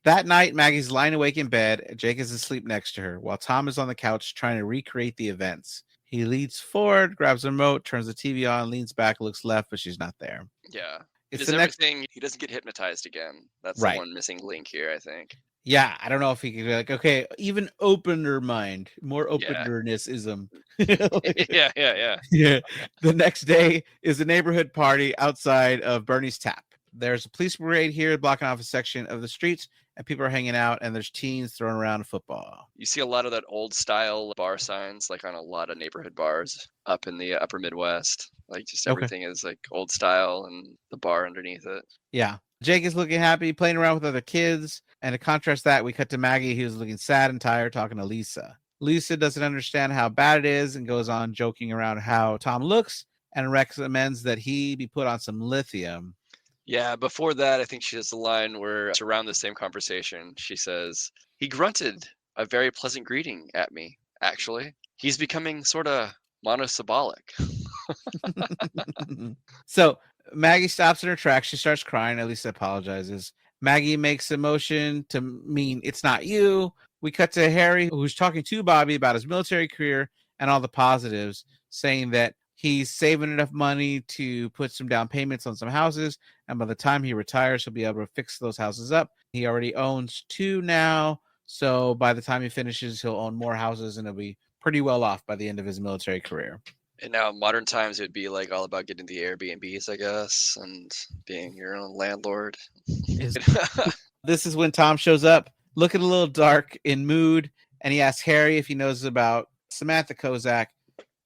That night, Maggie's lying awake in bed. Jake is asleep next to her, while Tom is on the couch trying to recreate the events. He leans forward, grabs the remote, turns the TV on, leans back, looks left, but she's not there. Yeah. He It's does the next everything. He doesn't get hypnotized again. That's the right. one missing link here, I think. Yeah, I don't know if he could be like, okay, even opener mind, more Yeah. openness-ism. Yeah, yeah, yeah. Yeah. The next day is a neighborhood party outside of Bernie's Tap. There's a police parade here blocking off a section of the streets, and people are hanging out, and there's teens throwing around a football. You see a lot of that old style bar signs, like on a lot of neighborhood bars up in the upper Midwest. Like just Okay. everything is like old style and the bar underneath it. Yeah. Jake is looking happy, playing around with other kids. And to contrast that, we cut to Maggie, who's looking sad and tired, talking to Lisa. Lisa doesn't understand how bad it is and goes on joking around how Tom looks and recommends that he be put on some lithium. Yeah, before that, I think she has a line where it's around the same conversation. She says, "He grunted a very pleasant greeting at me, actually. He's becoming sort of monosyllabic." So Maggie stops in her tracks. She starts crying. At least apologizes. Maggie makes a motion to mean it's not you. We cut to Harry, who's talking to Bobby about his military career and all the positives, saying that he's saving enough money to put some down payments on some houses. And by the time he retires, he'll be able to fix those houses up. He already owns 2 now. So by the time he finishes, he'll own more houses and he'll be pretty well off by the end of his military career. And now in modern times, it'd be like all about getting the Airbnbs, I guess, and being your own landlord. This is when Tom shows up, looking a little dark in mood, and he asks Harry if he knows about Samantha Kozak.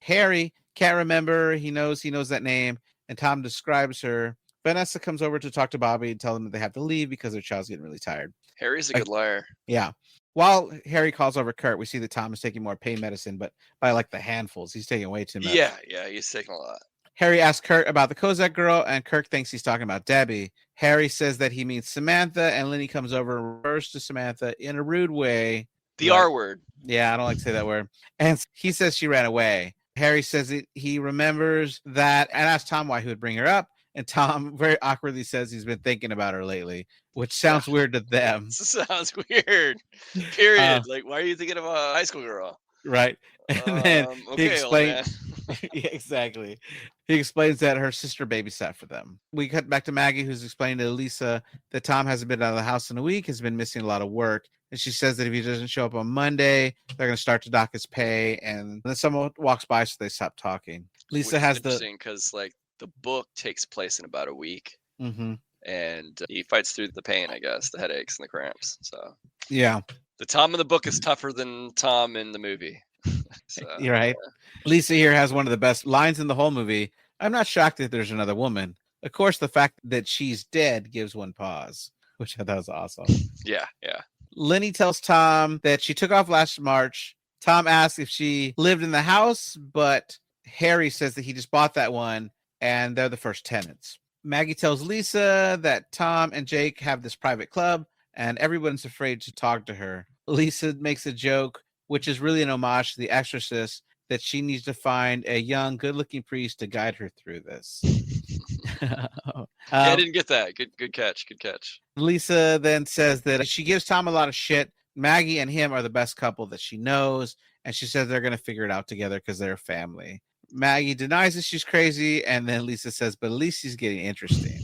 Harry can't remember. He knows that name, and Tom describes her. Vanessa comes over to talk to Bobby and tell them that they have to leave because their child's getting really tired. Harry's a good liar. Yeah. While Harry calls over Kurt, we see that Tom is taking more pain medicine, but by like the handfuls. He's taking way too much. Yeah, he's taking a lot. Harry asks Kurt about the Kozak girl, and Kirk thinks he's talking about Debbie. Harry says that he means Samantha, and Lenny comes over and refers to Samantha in a rude way. The R word. Yeah, I don't like to say that word. And he says she ran away. Harry says he remembers that and asks Tom why he would bring her up. And Tom very awkwardly says he's been thinking about her lately, which sounds weird to them. Sounds weird. Period. Like, why are you thinking of a high school girl? Right. And then he explains. Yeah, exactly. He explains that her sister babysat for them. We cut back to Maggie, who's explaining to Lisa that Tom hasn't been out of the house in a week, has been missing a lot of work. And she says that if he doesn't show up on Monday, they're going to start to dock his pay. And then someone walks by, so they stop talking. Lisa has interesting because like the book takes place in about a week. Mm-hmm. and he fights through the pain, I guess, the headaches and the cramps. So Yeah, the Tom in the book is tougher than Tom in the movie. So you're right. Lisa here has one of the best lines in the whole movie. I'm not shocked that there's another woman. Of course, the fact that she's dead gives one pause, which I thought was awesome. yeah. Lenny tells Tom that she took off last March. Tom asks if she lived in the house, but Harry says that he just bought that one and they're the first tenants. Maggie tells Lisa that Tom and Jake have this private club and everyone's afraid to talk to her. Lisa makes a joke, which is really an homage to The Exorcist, that she needs to find a young, good-looking priest to guide her through this. I didn't get that. Good catch. Lisa then says that she gives Tom a lot of shit. Maggie and him are the best couple that she knows, and she says they're going to figure it out together because they're a family. Maggie denies that she's crazy, and then Lisa says, but at least he's getting interesting.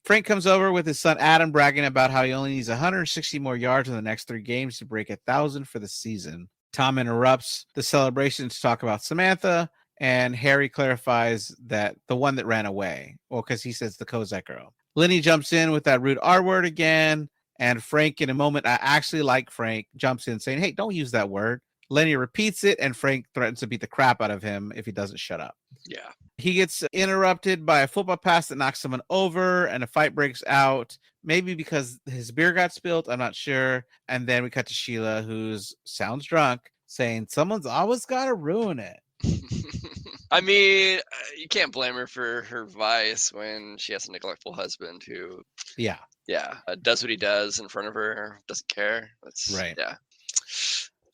Frank comes over with his son Adam, bragging about how he only needs 160 more yards in the next 3 games to break 1,000 for the season. Tom interrupts the celebration to talk about Samantha, and Harry clarifies that the one that ran away. Well, because he says the Kozak girl. Lenny jumps in with that rude R word again, and Frank, in a moment, I actually like Frank, jumps in saying, hey, don't use that word. Lenny repeats it, and Frank threatens to beat the crap out of him if he doesn't shut up. Yeah. He gets interrupted by a football pass that knocks someone over, and a fight breaks out, maybe because his beer got spilled, I'm not sure. And then we cut to Sheila, who sounds drunk, saying, someone's always got to ruin it. I mean, you can't blame her for her vice when she has a neglectful husband who, does what he does in front of her, doesn't care. That's right. Yeah.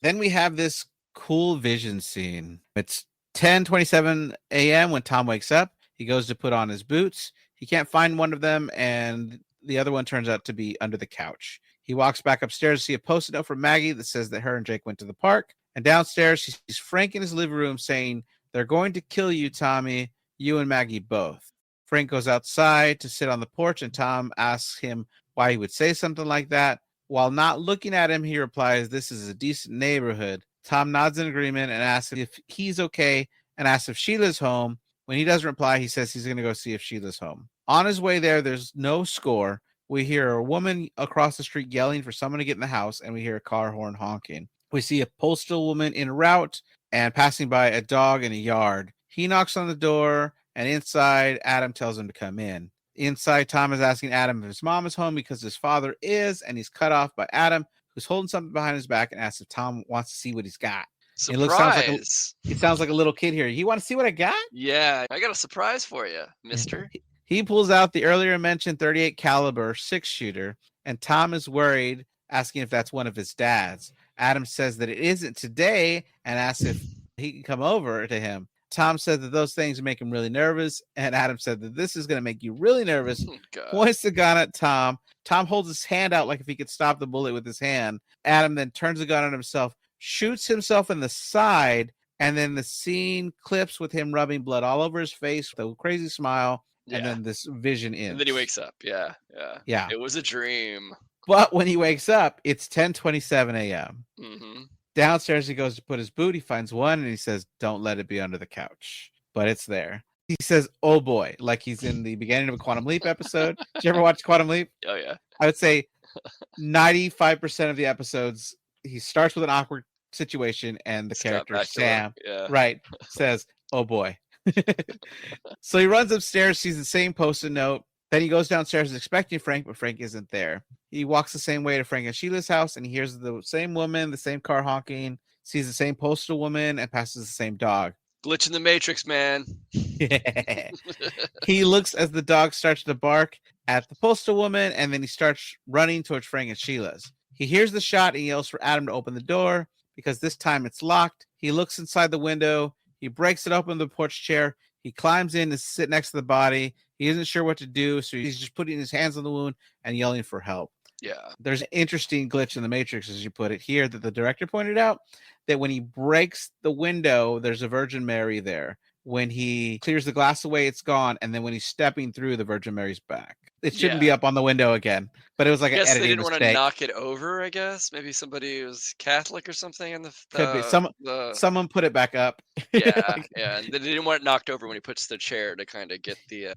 Then we have this cool vision scene. It's 10:27 a.m. when Tom wakes up. He goes to put on his boots. He can't find one of them, and the other one turns out to be under the couch. He walks back upstairs to see a post-it note from Maggie that says that her and Jake went to the park. And downstairs, he sees Frank in his living room saying, they're going to kill you, Tommy, you and Maggie both. Frank goes outside to sit on the porch, and Tom asks him why he would say something like that. While not looking at him, he replies, this is a decent neighborhood. Tom nods in agreement and asks if he's okay and asks if Sheila's home. When he doesn't reply, he says he's going to go see if Sheila's home. On his way there, there's no score. We hear a woman across the street yelling for someone to get in the house, and we hear a car horn honking. We see a postal woman en route and passing by a dog in a yard. He knocks on the door, and inside, Adam tells him to come in. Inside, Tom is asking Adam if his mom is home because his father is, and he's cut off by Adam, who's holding something behind his back, and asks if Tom wants to see what he's got. Surprise! It sounds like a little kid here. You want to see what I got? Yeah, I got a surprise for you, mister. He pulls out the earlier mentioned 38 caliber 6-shooter, and Tom is worried, asking if that's one of his dad's. Adam says that it isn't today and asks if he can come over to him. Tom said that those things make him really nervous, and Adam said that this is going to make you really nervous. Points the gun at Tom. Tom holds his hand out like if he could stop the bullet with his hand. Adam then turns the gun on himself, shoots himself in the side, and then the scene clips with him rubbing blood all over his face with a crazy smile, and then this vision ends. And then he wakes up. Yeah. It was a dream. But when he wakes up, it's 10:27 a.m. Mm-hmm. Downstairs, he goes to put his boot. He finds one, and he says, don't let it be under the couch. But it's there. He says, oh boy, like he's in the beginning of a Quantum Leap episode. Did you ever watch Quantum Leap? Oh, yeah. I would say 95% of the episodes, he starts with an awkward situation, and the character, Sam, says, oh boy. So he runs upstairs, sees the same post-it note. Then he goes downstairs expecting Frank, but Frank isn't there. He walks the same way to Frank and Sheila's house, and he hears the same woman, the same car honking, sees the same postal woman, and passes the same dog. Glitch in the Matrix, man. He looks as the dog starts to bark at the postal woman, and then he starts running towards Frank and Sheila's. He hears the shot and yells for Adam to open the door because this time it's locked. He looks inside the window. He breaks it open the porch chair. He climbs in to sit next to the body. He isn't sure what to do, so he's just putting his hands on the wound and yelling for help. Yeah. There's an interesting glitch in the Matrix, as you put it here, that the director pointed out, that when he breaks the window, there's a Virgin Mary there. When he clears the glass away, it's gone. And then when he's stepping through, the Virgin Mary's back. It shouldn't be up on the window again, but it was like an editing mistake. They didn't want to knock it over, I guess. Maybe somebody was Catholic or something. Could be. Someone put it back up. Yeah, yeah. And they didn't want it knocked over when he puts the chair to kind of get the,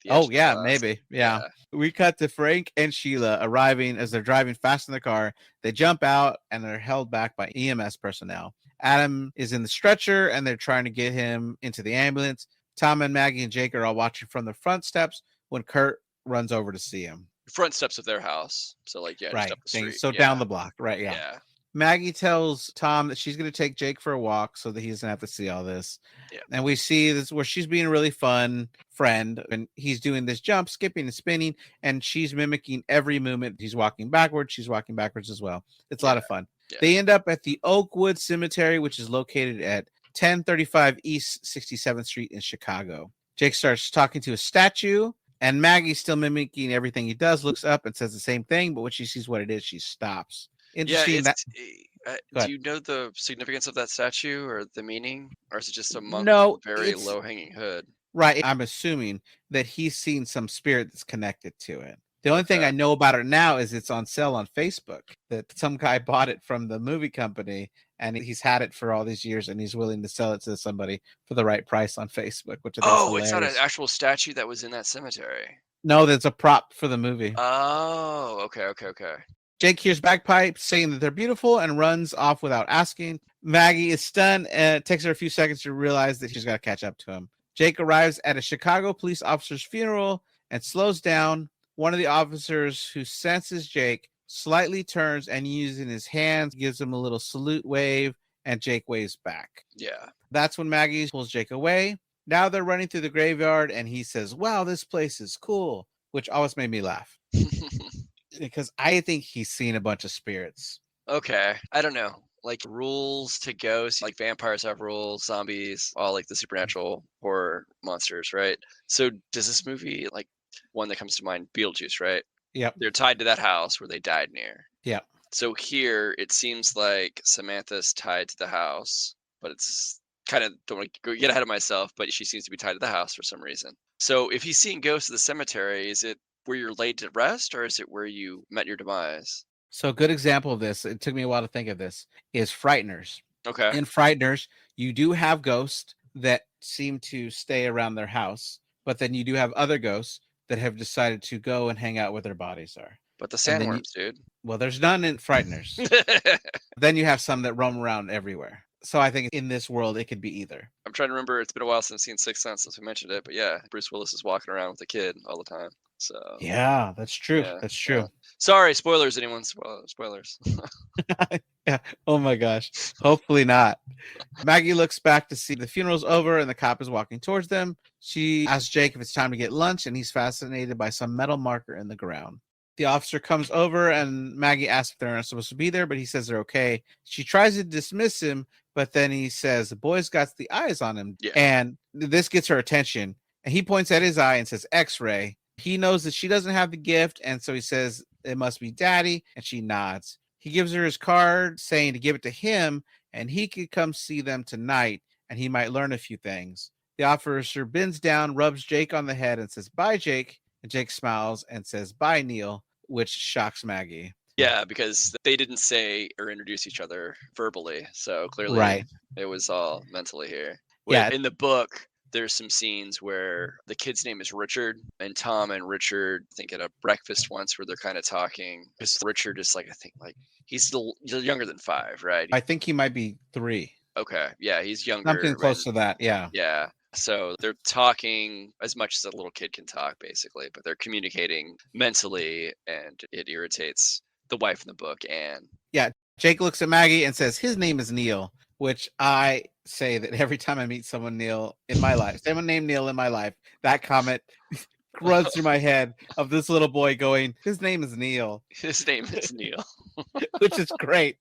the edge Oh of the yeah, glass. maybe. Yeah. Yeah. We cut to Frank and Sheila arriving as they're driving fast in the car. They jump out and they're held back by EMS personnel. Adam is in the stretcher and they're trying to get him into the ambulance. Tom and Maggie and Jake are all watching from the front steps when Kurt runs over to see him. Front steps of their house. So like, yeah, just Right. up the street. So Yeah. down the block. Right. Yeah. Yeah. Maggie tells Tom that she's going to take Jake for a walk so that he doesn't have to see all this. Yeah. And we see this where she's being a really fun friend and he's doing this jump, skipping and spinning, and she's mimicking every movement. He's walking backwards. She's walking backwards as well. It's a lot of fun. Yeah. They end up at the Oakwood Cemetery, which is located at 1035 East 67th Street in Chicago. Jake starts talking to a statue. And Maggie's still mimicking everything he does, looks up and says the same thing, but when she sees what it is, she stops. Interesting. Do you know the significance of that statue or the meaning? Or is it just a monk No, with a very low-hanging hood? Right. I'm assuming that he's seen some spirit that's connected to it. The only thing I know about it now is it's on sale on Facebook, that some guy bought it from the movie company and he's had it for all these years and he's willing to sell it to somebody for the right price on Facebook, which I think is hilarious. It's not an actual statue that was in that cemetery. No, that's a prop for the movie. Oh, okay. Jake hears bagpipes saying that they're beautiful and runs off without asking. Maggie is stunned and it takes her a few seconds to realize that she's got to catch up to him. Jake arrives at a Chicago police officer's funeral and slows down. One of the officers who senses Jake slightly turns and using his hands gives him a little salute wave, and Jake waves back. Yeah. That's when Maggie pulls Jake away. Now they're running through the graveyard and he says, "Wow, this place is cool," which always made me laugh because I think he's seen a bunch of spirits. Okay. I don't know. Like rules to ghosts, like vampires have rules, zombies, all like the supernatural horror monsters, right? So does this movie, like one that comes to mind, Beetlejuice, right? Yep. They're tied to that house where they died near. Yep. So here it seems like Samantha's tied to the house, but it's kind of, don't want to get ahead of myself, but she seems to be tied to the house for some reason. So if he's seeing ghosts at the cemetery, is it where you're laid to rest or is it where you met your demise? So a good example of this, it took me a while to think of this, is Frighteners. Okay. In Frighteners, you do have ghosts that seem to stay around their house, but then you do have other ghosts that have decided to go and hang out where their bodies are. But the sandworms, dude. Well, there's none in Frighteners. Then you have some that roam around everywhere. So I think in this world, it could be either. I'm trying to remember. It's been a while since I've seen Sixth Sense since we mentioned it. But yeah, Bruce Willis is walking around with a kid all the time. So yeah, that's true. Yeah, that's true. yeah. Sorry, spoilers, anyone. Spoilers. Yeah. Oh my gosh. Hopefully not. Maggie looks back to see the funeral's over and the cop is walking towards them. She asks Jake if it's time to get lunch, and he's fascinated by some metal marker in the ground. The officer comes over and Maggie asks if they're not supposed to be there, but he says they're okay. She tries to dismiss him, but then he says the boy's got the eyes on him. Yeah. And this gets her attention. And he points at his eye and says X-ray. He knows that she doesn't have the gift, and so he says it must be daddy, and she nods. He gives her his card saying to give it to him, and he could come see them tonight, and he might learn a few things. The officer bends down, rubs Jake on the head, and says, "Bye, Jake." And Jake smiles and says, "Bye, Neil," which shocks Maggie. Yeah, because they didn't say or introduce each other verbally, so clearly it was all mentally here. Yeah. In the book, there's some scenes where the kid's name is Richard, and Tom and Richard, I think, at a breakfast once where they're kind of talking. Because Richard is like, I think, like he's still younger than 5, right? I think he might be 3. Okay, yeah, he's younger. Something close to that, yeah. Yeah. So they're talking as much as a little kid can talk, basically, but they're communicating mentally, and it irritates the wife in the book, Anne. Yeah. Jake looks at Maggie and says his name is Neil, which I say that every time I meet someone Neil in my life, someone named Neil in my life, that comment runs through my head of this little boy going, his name is Neil. His name is Neil. Which is great.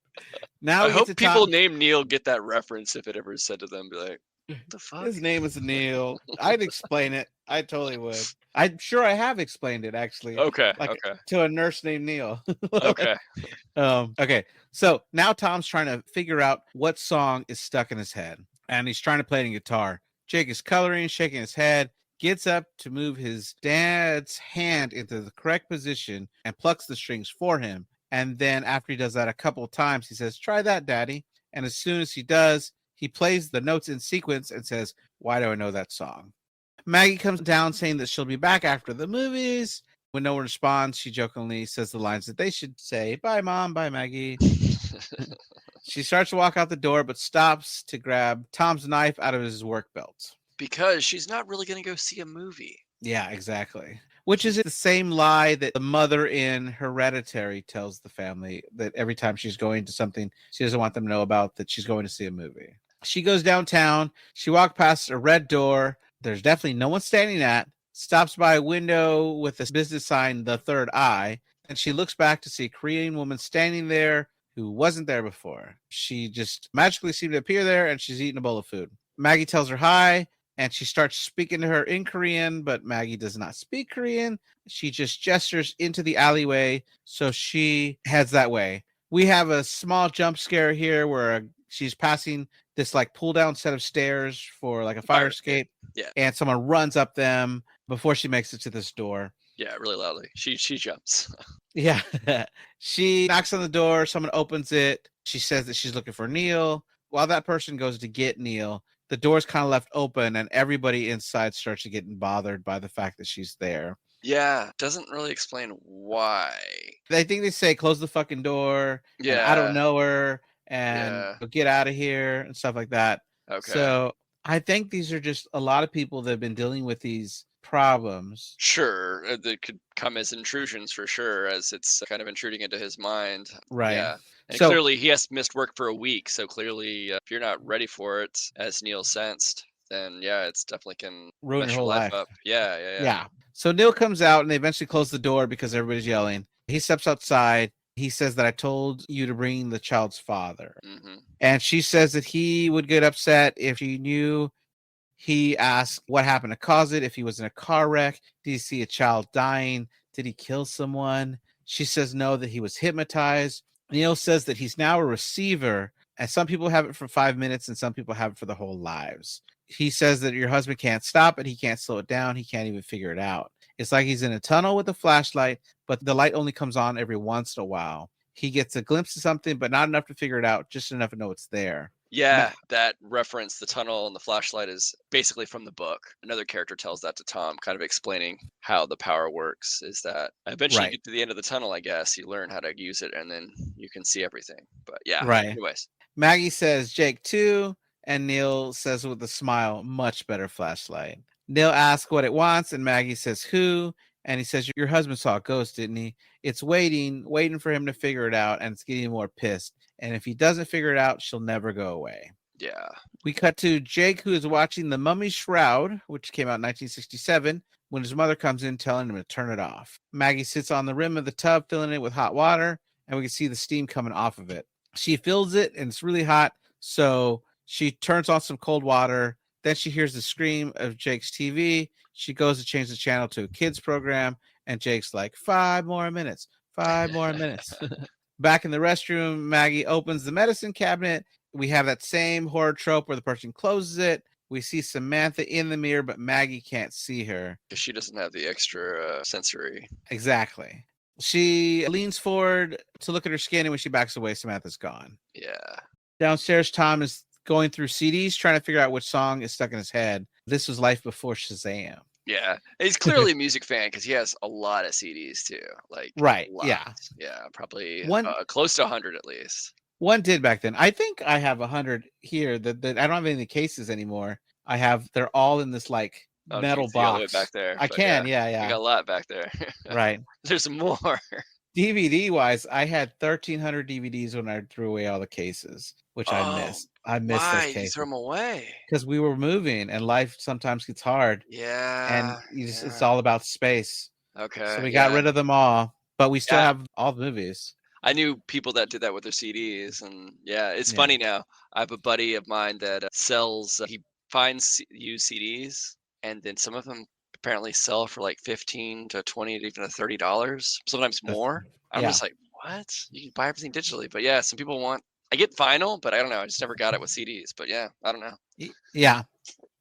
Now I hope people named Neil get that reference if it ever is said to them. Be like, what the fuck? His name is Neil. I'd explain it. I totally would. I'm sure I have explained it actually. Okay. Like, okay. To a nurse named Neil. Okay. Okay. So now Tom's trying to figure out what song is stuck in his head, and he's trying to play it on guitar. Jake is coloring, shaking his head, gets up to move his dad's hand into the correct position and plucks the strings for him. And then after he does that a couple of times, he says, "Try that, Daddy." And as soon as he does, he plays the notes in sequence and says, "Why do I know that song?" Maggie comes down saying that she'll be back after the movies. When no one responds, she jokingly says the lines that they should say. Bye, Mom. Bye, Maggie. She starts to walk out the door, but stops to grab Tom's knife out of his work belt. Because she's not really going to go see a movie. Yeah, exactly. Which is the same lie that the mother in Hereditary tells the family, that every time she's going to something she doesn't want them to know about, that she's going to see a movie. She goes downtown. She walks past a red door. There's definitely no one standing at. Stops by a window with a business sign, The Third Eye. And she looks back to see a Korean woman standing there who wasn't there before. She just magically seemed to appear there, and she's eating a bowl of food. Maggie tells her hi, and she starts speaking to her in Korean, but Maggie does not speak Korean. She just gestures into the alleyway, so she heads that way. We have a small jump scare here where she's passing this like pull down set of stairs for like a fire escape. Yeah. And someone runs up them before she makes it to this door. Yeah, really loudly. She jumps. Yeah. She knocks on the door. Someone opens it. She says that she's looking for Neil. While that person goes to get Neil, the door's kind of left open and everybody inside starts to get bothered by the fact that she's there. Yeah, doesn't really explain why. I think they say close the fucking door. Yeah. And I don't know her and get out of here and stuff like that. Okay. So I think these are just a lot of people that have been dealing with these problems. Sure, that could come as intrusions for sure, as it's kind of intruding into his mind. Right. Yeah. And So- clearly he has missed work for a week, so clearly if you're not ready for it, as Neil sensed, then yeah, it's definitely can Ruin mess your whole life. up. Yeah. Yeah. So Neil comes out and they eventually close the door because everybody's yelling. He steps outside. He says that I told you to bring the child's father. Mm-hmm. And she says that he would get upset if she knew. He asks what happened to cause it, if he was in a car wreck. Did he see a child dying? Did he kill someone? She says no, that he was hypnotized. Neil says that he's now a receiver, and some people have it for 5 minutes and some people have it for their whole lives. He says that your husband can't stop it. He can't slow it down. He can't even figure it out. It's like he's in a tunnel with a flashlight, but the light only comes on every once in a while. He gets a glimpse of something, but not enough to figure it out, just enough to know it's there. Yeah, that reference, the tunnel and the flashlight, is basically from the book. Another character tells that to Tom, kind of explaining how the power works, is that eventually you get to the end of the tunnel, I guess, you learn how to use it, and then you can see everything. But yeah, anyways. Maggie says Jake too, and Neil says with a smile, much better flashlight. Neil asks what it wants, and Maggie says who, and he says, your husband saw a ghost, didn't he? It's waiting for him to figure it out, and it's getting more pissed. And if he doesn't figure it out, she'll never go away. Yeah. We cut to Jake, who is watching The Mummy's Shroud, which came out in 1967, when his mother comes in telling him to turn it off. Maggie sits on the rim of the tub, filling it with hot water, and we can see the steam coming off of it. She fills it, and it's really hot, so she turns on some cold water. Then she hears the scream of Jake's TV. She goes to change the channel to a kids program, and Jake's like, 5 more minutes, 5 more minutes. Back in the restroom, Maggie opens the medicine cabinet. We have that same horror trope where the person closes it. We see Samantha in the mirror, but Maggie can't see her. Because she doesn't have the extra sensory. Exactly. She leans forward to look at her skin, and when she backs away, Samantha's gone. Yeah. Downstairs, Tom is going through CDs, trying to figure out which song is stuck in his head. This was life before Shazam. Yeah, he's clearly a music fan because he has a lot of CDs too. Like yeah, probably close to 100 at least. One did back then. I think I have 100 here. That I don't have any cases anymore. They're all in this like metal box back there. I can, yeah. I got a lot back there. Right. There's more. DVD wise, I had 1,300 DVDs when I threw away all the cases, which I missed. I missed those cases. Why you throw them away? Because we were moving, and life sometimes gets hard. Yeah. And it's all about space. Okay. So we got rid of them all, but we still have all the movies. I knew people that did that with their CDs, and it's funny now. I have a buddy of mine that sells. He finds used CDs, and then some of them apparently sell for like $15 to $20 to even $30, sometimes more. I'm just like, what? You can buy everything digitally, but yeah, some people want. I get vinyl, but I don't know. I just never got it with CDs. But yeah, I don't know. Yeah.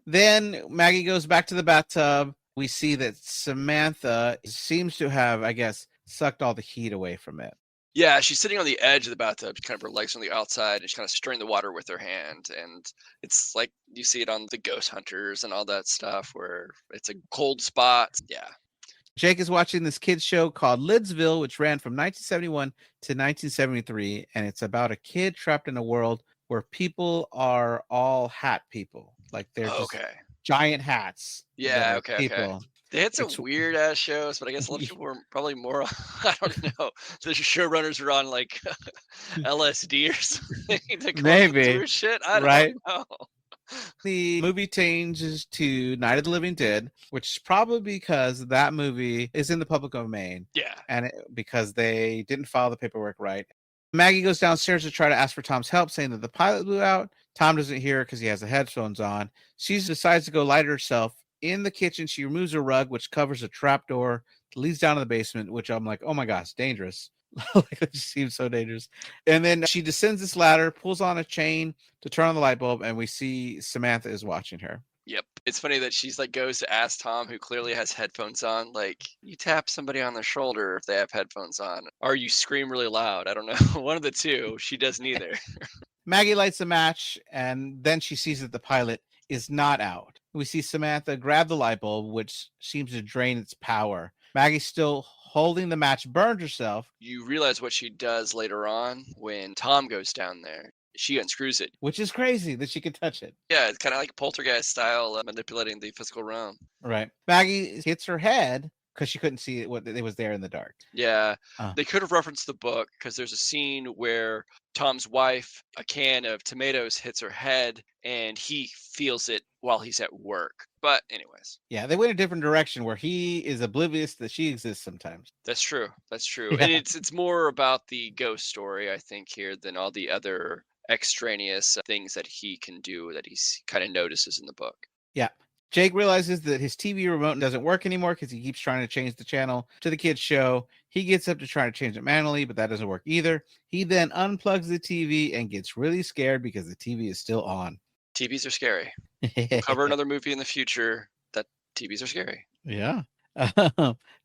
Then Maggie goes back to the bathtub. We see that Samantha seems to have, I guess, sucked all the heat away from it. Yeah, she's sitting on the edge of the bathtub, kind of her legs on the outside, and she's kind of stirring the water with her hand. And it's like you see it on the Ghost Hunters and all that stuff, where it's a cold spot. Yeah. Jake is watching this kids show called Lidsville, which ran from 1971 to 1973, and it's about a kid trapped in a world where people are all hat people, like they're just Okay. giant hats that Yeah. are Okay. people. They had some It's weird ass shows, but I guess a lot of people were probably more. I don't know. The showrunners were on like LSD or something to come up with this maybe weird shit. I don't right. know. The movie changes to Night of the Living Dead, which is probably because that movie is in the public domain Yeah. and because they didn't file the paperwork right. Maggie goes downstairs to try to ask for Tom's help, saying that the pilot blew out. Tom doesn't hear her because he has the headphones on. She decides to go light herself. In the kitchen, she removes a rug, which covers a trapdoor that leads down to the basement, which I'm like, oh my gosh, dangerous. Like, it just seems so dangerous. And then she descends this ladder, pulls on a chain to turn on the light bulb, and we see Samantha is watching her. Yep. It's funny that she's like goes to ask Tom, who clearly has headphones on, like, you tap somebody on the shoulder if they have headphones on, or you scream really loud. I don't know. One of the two. She does neither. Maggie lights a match, and then she sees that the pilot is not out. We see Samantha grab the light bulb, which seems to drain its power. Maggie, still holding the match, burns herself, You realize what she does later on when Tom goes down there. She unscrews it. which is crazy that she could touch it. Yeah, it's kind of like poltergeist style, manipulating the physical realm. Right. Maggie hits her head because she couldn't see what it was there in the dark. Yeah, Uh, they could have referenced the book because there's a scene where Tom's wife, a can of tomatoes hits her head and he feels it while he's at work. But, anyways, yeah, they went a different direction where he is oblivious that she exists sometimes. that's true. That's true. And Yeah. it's more about the ghost story, I think, here than all the other extraneous things that he can do that he's kind of notices in the book. Yeah. Jake realizes that his TV remote doesn't work anymore because he keeps trying to change the channel to the kids' show. He gets up to try to change it manually, but that doesn't work either. He then unplugs the TV and gets really scared because the TV is still on. TVs are scary. We'll cover another movie in the future that TVs are scary. Yeah.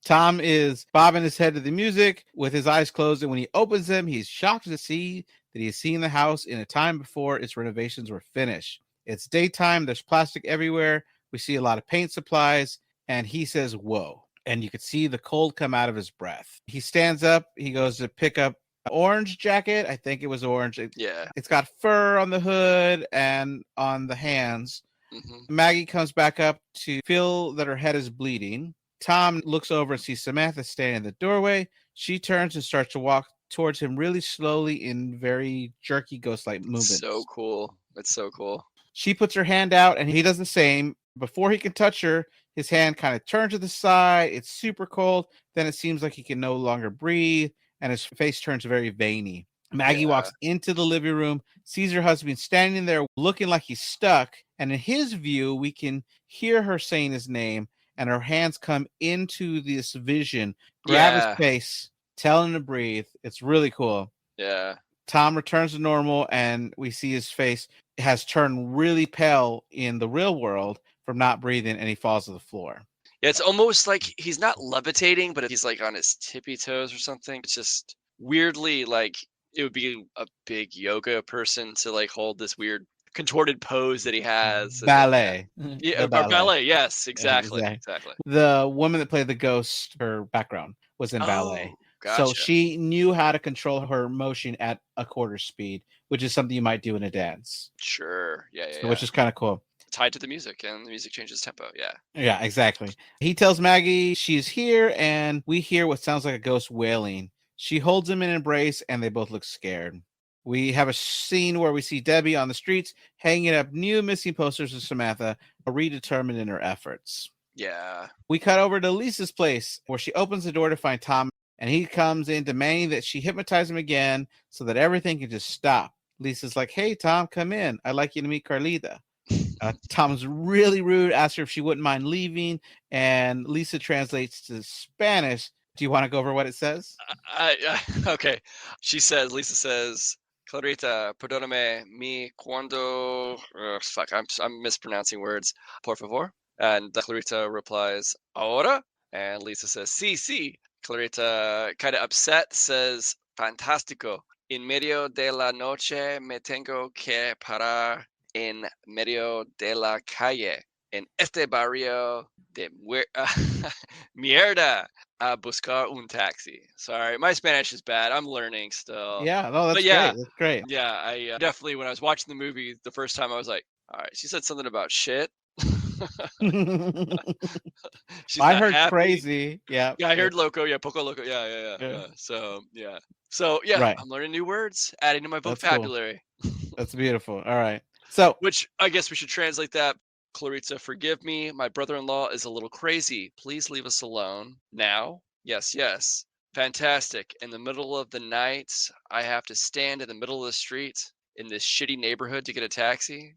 Tom is bobbing his head to the music with his eyes closed, and when he opens them, he's shocked to see that he has seen the house in a time before its renovations were finished. It's daytime, there's plastic everywhere. We see a lot of paint supplies, and he says, whoa. And you could see the cold come out of his breath. He stands up, he goes to pick up an orange jacket. I think it was orange. Yeah. It's got fur on the hood and on the hands. Hmm. Maggie comes back up to feel that her head is bleeding. Tom looks over and sees Samantha standing in the doorway. She turns and starts to walk towards him really slowly in very jerky ghost-like movements. So cool. It's so cool. She puts her hand out and he does the same. Before he can touch her, his hand kind of turns to the side. It's super cold. Then it seems like he can no longer breathe and his face turns very veiny. Maggie Yeah. walks into the living room, sees her husband standing there looking like he's stuck. And in his view, we can hear her saying his name, and her hands come into this vision, grab his Yeah. face, tell him to breathe. It's really cool. Yeah. Tom returns to normal, and we see his face has turned really pale in the real world from not breathing, and he falls to the floor. Yeah, it's almost like he's not levitating, but he's like on his tippy toes or something. It's just weirdly like it would be a big yoga person to like hold this weird contorted pose that he has. And then, Ballet. yeah, The or ballet. ballet. Yes, exactly. Exactly. Exactly. The woman that played the ghost, her background was in ballet. Oh, gotcha. So she knew how to control her motion at a quarter speed, which is something you might do in a dance. Sure. Yeah, yeah, So, which yeah. is kind of cool. Tied to the music, and the music changes tempo. Yeah. Yeah, exactly. He tells Maggie she's here, and we hear what sounds like a ghost wailing. She holds him in an embrace, and they both look scared. We have a scene where we see Debbie on the streets hanging up new missing posters of Samantha, redetermined in her efforts. Yeah. We cut over to Lisa's place, where she opens the door to find Tom, and he comes in demanding that she hypnotize him again so that everything can just stop. Lisa's like, hey, Tom, come in. I'd like you to meet Carlita. Tom's really rude, asks her if she wouldn't mind leaving, and Lisa translates to Spanish. Do you want to go over what it says? Okay. Lisa says, Clarita, perdóname, mi cuando. Fuck, I'm mispronouncing words. Por favor. And Clarita replies, ahora? And Lisa says, sí, sí. Clarita, kind of upset, says, fantástico. En medio de la noche me tengo que parar en medio de la calle, en este barrio de mierda, a buscar un taxi. Sorry, my Spanish is bad. I'm learning still. Yeah, no, But that's yeah, great. That's great. yeah, I definitely, when I was watching the movie the first time, I was like, all right, she said something about shit. She's I not heard happy. crazy. Yeah, Yeah, I yeah, heard loco. Yeah, poco loco. Yeah, yeah, yeah, yeah. yeah. So yeah, so yeah, Right. I'm learning new words, adding to my That's cool. vocabulary. That's beautiful. All right. So Which I guess we should translate that. Clarita, forgive me. My brother-in-law is a little crazy. Please leave us alone now. Yes, yes. Fantastic. In the middle of the night, I have to stand in the middle of the street in this shitty neighborhood to get a taxi.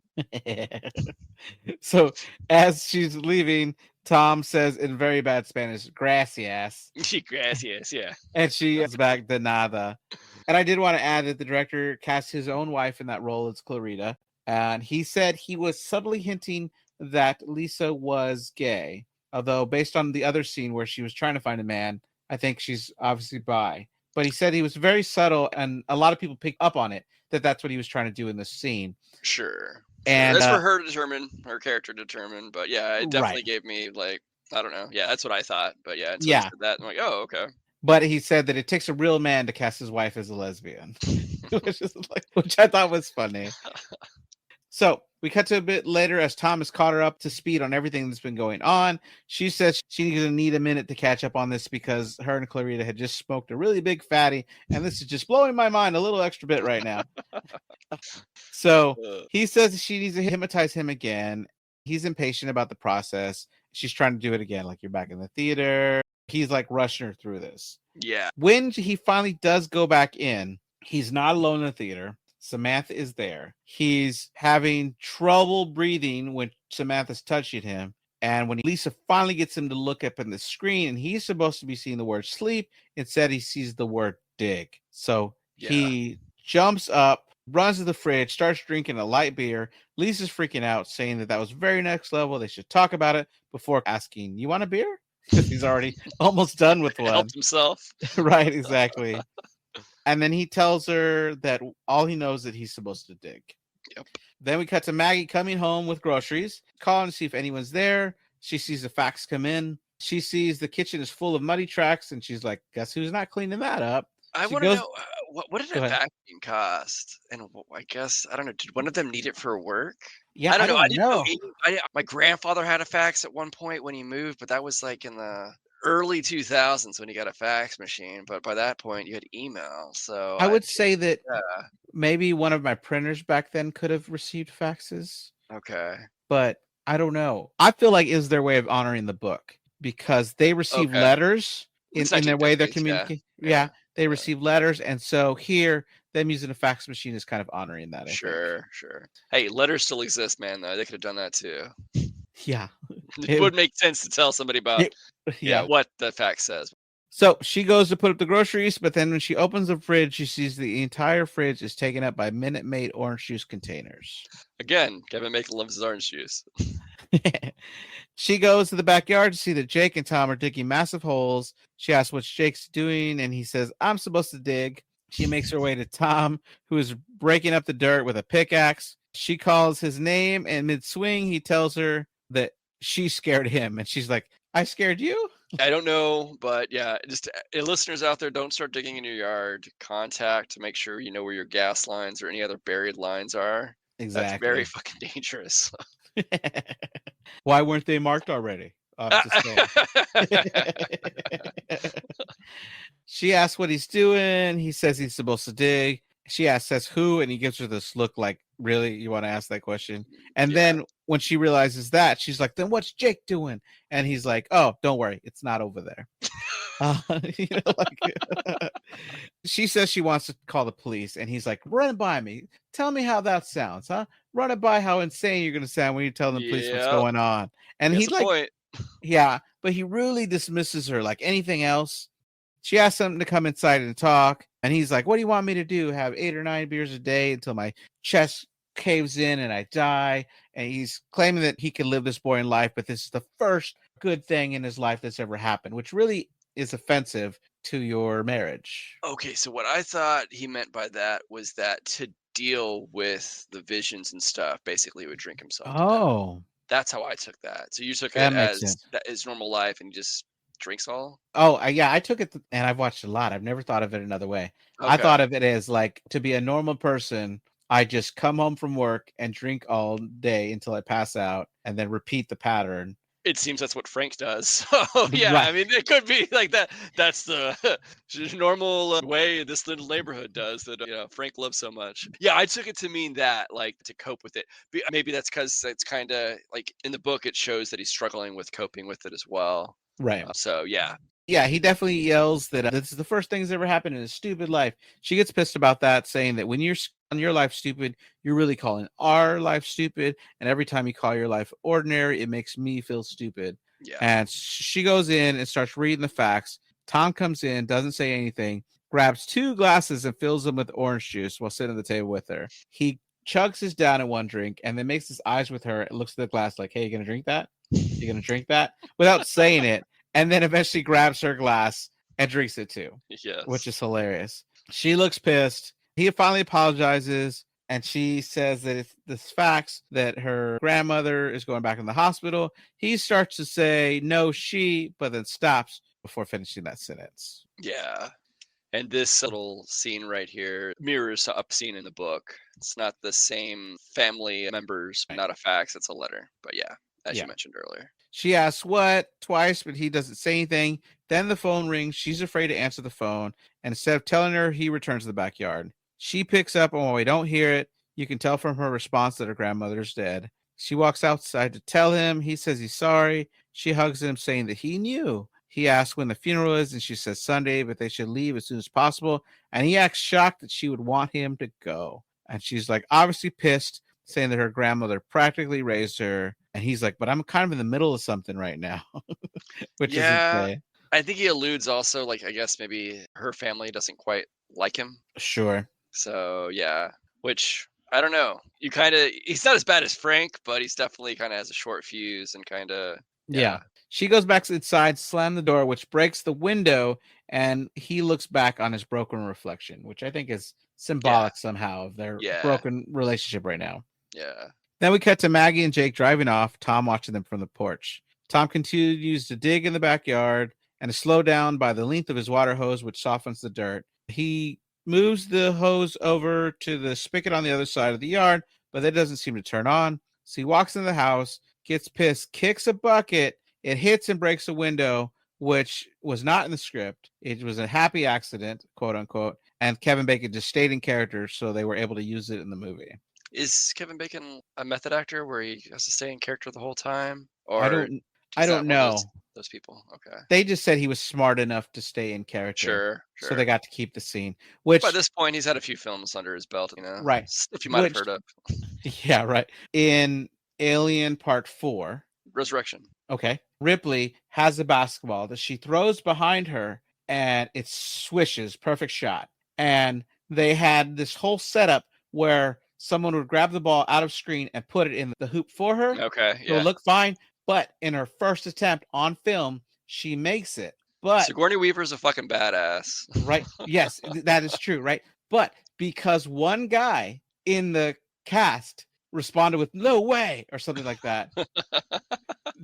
so as she's leaving, Tom says in very bad Spanish, gracias. Gracias. Yeah. And she is back de nada. And I did want to add that the director cast his own wife in that role as Clarita. And he said he was subtly hinting that Lisa was gay. Although, based on the other scene where she was trying to find a man, I think she's obviously bi. But he said he was very subtle, and a lot of people picked up on it that that's what he was trying to do in this scene. Sure. Sure. And That's for her to determine, her character to determine. But yeah, it right. definitely gave me like, I don't know. Yeah, that's what I thought. But yeah, until you Yeah. said that, I'm like, oh, okay. But he said that it takes a real man to cast his wife as a lesbian, which I thought was funny. So we cut to a bit later as Tom has caught her up to speed on everything that's been going on. She says she's going to need a minute to catch up on this because her and Clarita had just smoked a really big fatty, and this is just blowing my mind a little extra bit right now. So he says she needs to hypnotize him again. He's impatient about the process. She's trying to do it again, like you're back in the theater. He's like rushing her through this. Yeah. When he finally does go back in, he's not alone in the theater. Samantha is there. He's having trouble breathing when Samantha's touching him. And when Lisa finally gets him to look up in the screen, and he's supposed to be seeing the word sleep, instead he sees the word dig. So he jumps up, runs to the fridge, starts drinking a light beer. Lisa's freaking out, saying that was very next level. They should talk about it before asking, "You want a beer?" Because he's already almost done with one. Helped himself. Right, exactly. And then he tells her that all he knows that he's supposed to dig. Yep. Then we cut to Maggie coming home with groceries, calling to see if anyone's there. She sees the fax come in. She sees the kitchen is full of muddy tracks, and she's like, "Guess who's not cleaning that up?" I She want to goes, know what did Go a ahead. vacuum cost? And I guess I don't know. Did one of them need it for work? Yeah, I don't I know. I don't didn't know. know. My grandfather had a fax at one point when he moved, but that was like in the early 2000s when he got a fax machine. But by that point, you had email. So I would say that yeah. maybe one of my printers back then could have received faxes, Okay. but I don't know. I feel like is their way of honoring the book because they receive Okay. letters It's in their way they're 1950s. Yeah. communicating. Yeah. Yeah, they Yeah. receive letters, and so here them using a fax machine is kind of honoring that. I think. Sure. Sure. Hey, letters still exist, man. Though they could have done that too. Yeah, It would make sense to tell somebody about yeah. what the fax says. So she goes to put up the groceries, but then when she opens the fridge, she sees the entire fridge is taken up by Minute Maid orange juice containers. Again, Kevin Bacon loves his orange juice. She goes to the backyard to see that Jake and Tom are digging massive holes. She asks what Jake's doing, and he says, "I'm supposed to dig." She makes her way to Tom, who is breaking up the dirt with a pickaxe. She calls his name, and mid-swing, he tells her that she scared him, and she's like, "I scared you?" I don't know, but yeah, just listeners out there, don't start digging in your yard. Contact to make sure you know where your gas lines or any other buried lines are. That's very Exactly. fucking dangerous. Why weren't they marked already? Just saying. She asks what he's doing. He says he's supposed to dig. She says who, and he gives her this look like, really, you want to ask that question? And Yeah. then when she realizes that, she's like, then what's Jake doing? And he's like, oh, don't worry, it's not over there. She says she wants to call the police, and he's like, run it by me. Tell me how that sounds, huh? Run it by how insane you're going to sound when you tell the police what's going on. And That's he's the like, point. yeah, but he really dismisses her like anything else. She asks him to come inside and talk, and he's like, what do you want me to do? Have 8 or 9 beers a day until my chest caves in and I die? And he's claiming that he can live this boring life, but this is the first good thing in his life that's ever happened, which really is offensive to your marriage. Okay, so what I thought he meant by that was that to deal with the visions and stuff, basically he would drink himself to death. Oh, That's how I took that. So you took that it makes as sense. that is normal life and he just drinks all? Oh, yeah, I took it, and I've watched a lot. I've never thought of it another way. I Okay. thought of it as like to be a normal person. I just come home from work and drink all day until I pass out, and then repeat the pattern. It seems that's what Frank does. So yeah, Right. I mean, it could be like that. That's the normal way this little neighborhood does that. Frank loves so much. Yeah, I took it to mean that, like, to cope with it. Maybe that's because it's kind of like in the book, it shows that he's struggling with coping with it as well. Right. So yeah, Yeah, he definitely yells that this is the first thing that's ever happened in his stupid life. She gets pissed about that, saying that when you're calling your life stupid, you're really calling our life stupid. And every time you call your life ordinary, it makes me feel stupid. yeah, And she goes in and starts reading the facts. Tom comes in, doesn't say anything, grabs 2 glasses and fills them with orange juice while sitting at the table with her. He chugs his down in one drink and then makes his eyes with her and looks at the glass like, hey, you gonna drink that? You gonna drink that? Without saying it. And then eventually grabs her glass and drinks it too, which yes, is hilarious. She looks pissed. He finally apologizes, and she says that it's this facts that her grandmother is going back in the hospital. He starts to say no, but then stops before finishing that sentence. yeah. And this little scene right here mirrors a scene in the book. It's not the same family members, Right. not a fax, it's a letter. But yeah, as Yeah. you mentioned earlier. She asks what twice, but he doesn't say anything. Then the phone rings. She's afraid to answer the phone. And instead of telling her, he returns to the backyard. She picks up, and while we don't hear it, you can tell from her response that her grandmother's dead. She walks outside to tell him. He says he's sorry. She hugs him, saying that he knew. He asks when the funeral is, and she says Sunday, but they should leave as soon as possible. And he acts shocked that she would want him to go. And she's like, obviously pissed, saying that her grandmother practically raised her. And he's like, but I'm kind of in the middle of something right now, which is Yeah, insane. I think he alludes also, like, I guess maybe her family doesn't quite like him. Sure. So yeah, which I don't know. He's not as bad as Frank, but he's definitely kind of has a short fuse and kind of, Yeah. yeah, She goes back inside, slam the door, which breaks the window, and he looks back on his broken reflection, which I think is yeah, symbolic somehow of their yeah, broken relationship right now. yeah. Then we cut to Maggie and Jake driving off, Tom watching them from the porch. Tom continues to dig in the backyard and is slowed down by the length of his water hose, which softens the dirt. He moves the hose over to the spigot on the other side of the yard, but that doesn't seem to turn on. So he walks in the house, gets pissed, kicks a bucket, it hits and breaks a window, which was not in the script. It was a happy accident, quote unquote. And Kevin Bacon just stayed in character, so they were able to use it in the movie. Is Kevin Bacon a method actor where he has to stay in character the whole time, I or don't I is that don't one of those know. those people? Okay, They just said he was smart enough to stay in character, sure, so they sure. got to keep the scene. By Which this point, he's had a few films under his belt, right, stuff you might have which heard of. yeah, right. In Alien Part 4, Resurrection. okay, Ripley has a basketball that she throws behind her and it swishes, perfect shot. And they had this whole setup where someone would grab the ball out of screen and put it in the hoop for her. Okay, So it yeah. looked fine, but in her first attempt on film, she makes it. But Sigourney Weaver's a fucking badass. right, yes, that is true, right? But because one guy in the cast responded with "No way" or something like that,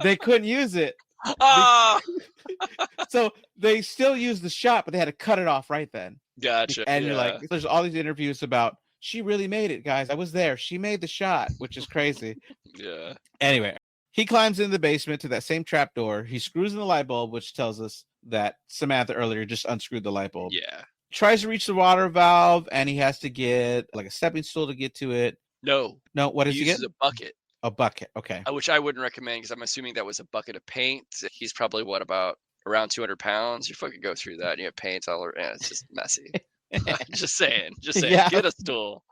they couldn't use it. Ah, So they still used the shot, but they had to cut it off right then. gotcha. And you're like, Yeah, there's all these interviews about she really made it, guys. I was there. She made the shot, which is crazy. yeah. Anyway, he climbs in the basement to that same trap door. He screws in the light bulb, which tells us that Samantha earlier just unscrewed the light bulb. Yeah. Tries to reach the water valve, and he has to get like a stepping stool to get to it. No, No, what he does he get? uses a bucket, A bucket. Okay. which I wouldn't recommend because I'm assuming that was a bucket of paint. He's probably what, about around 200 pounds. You fucking go through that and you have paint all over. Yeah, it's just messy. Just saying. Just saying. Yeah. Get a stool.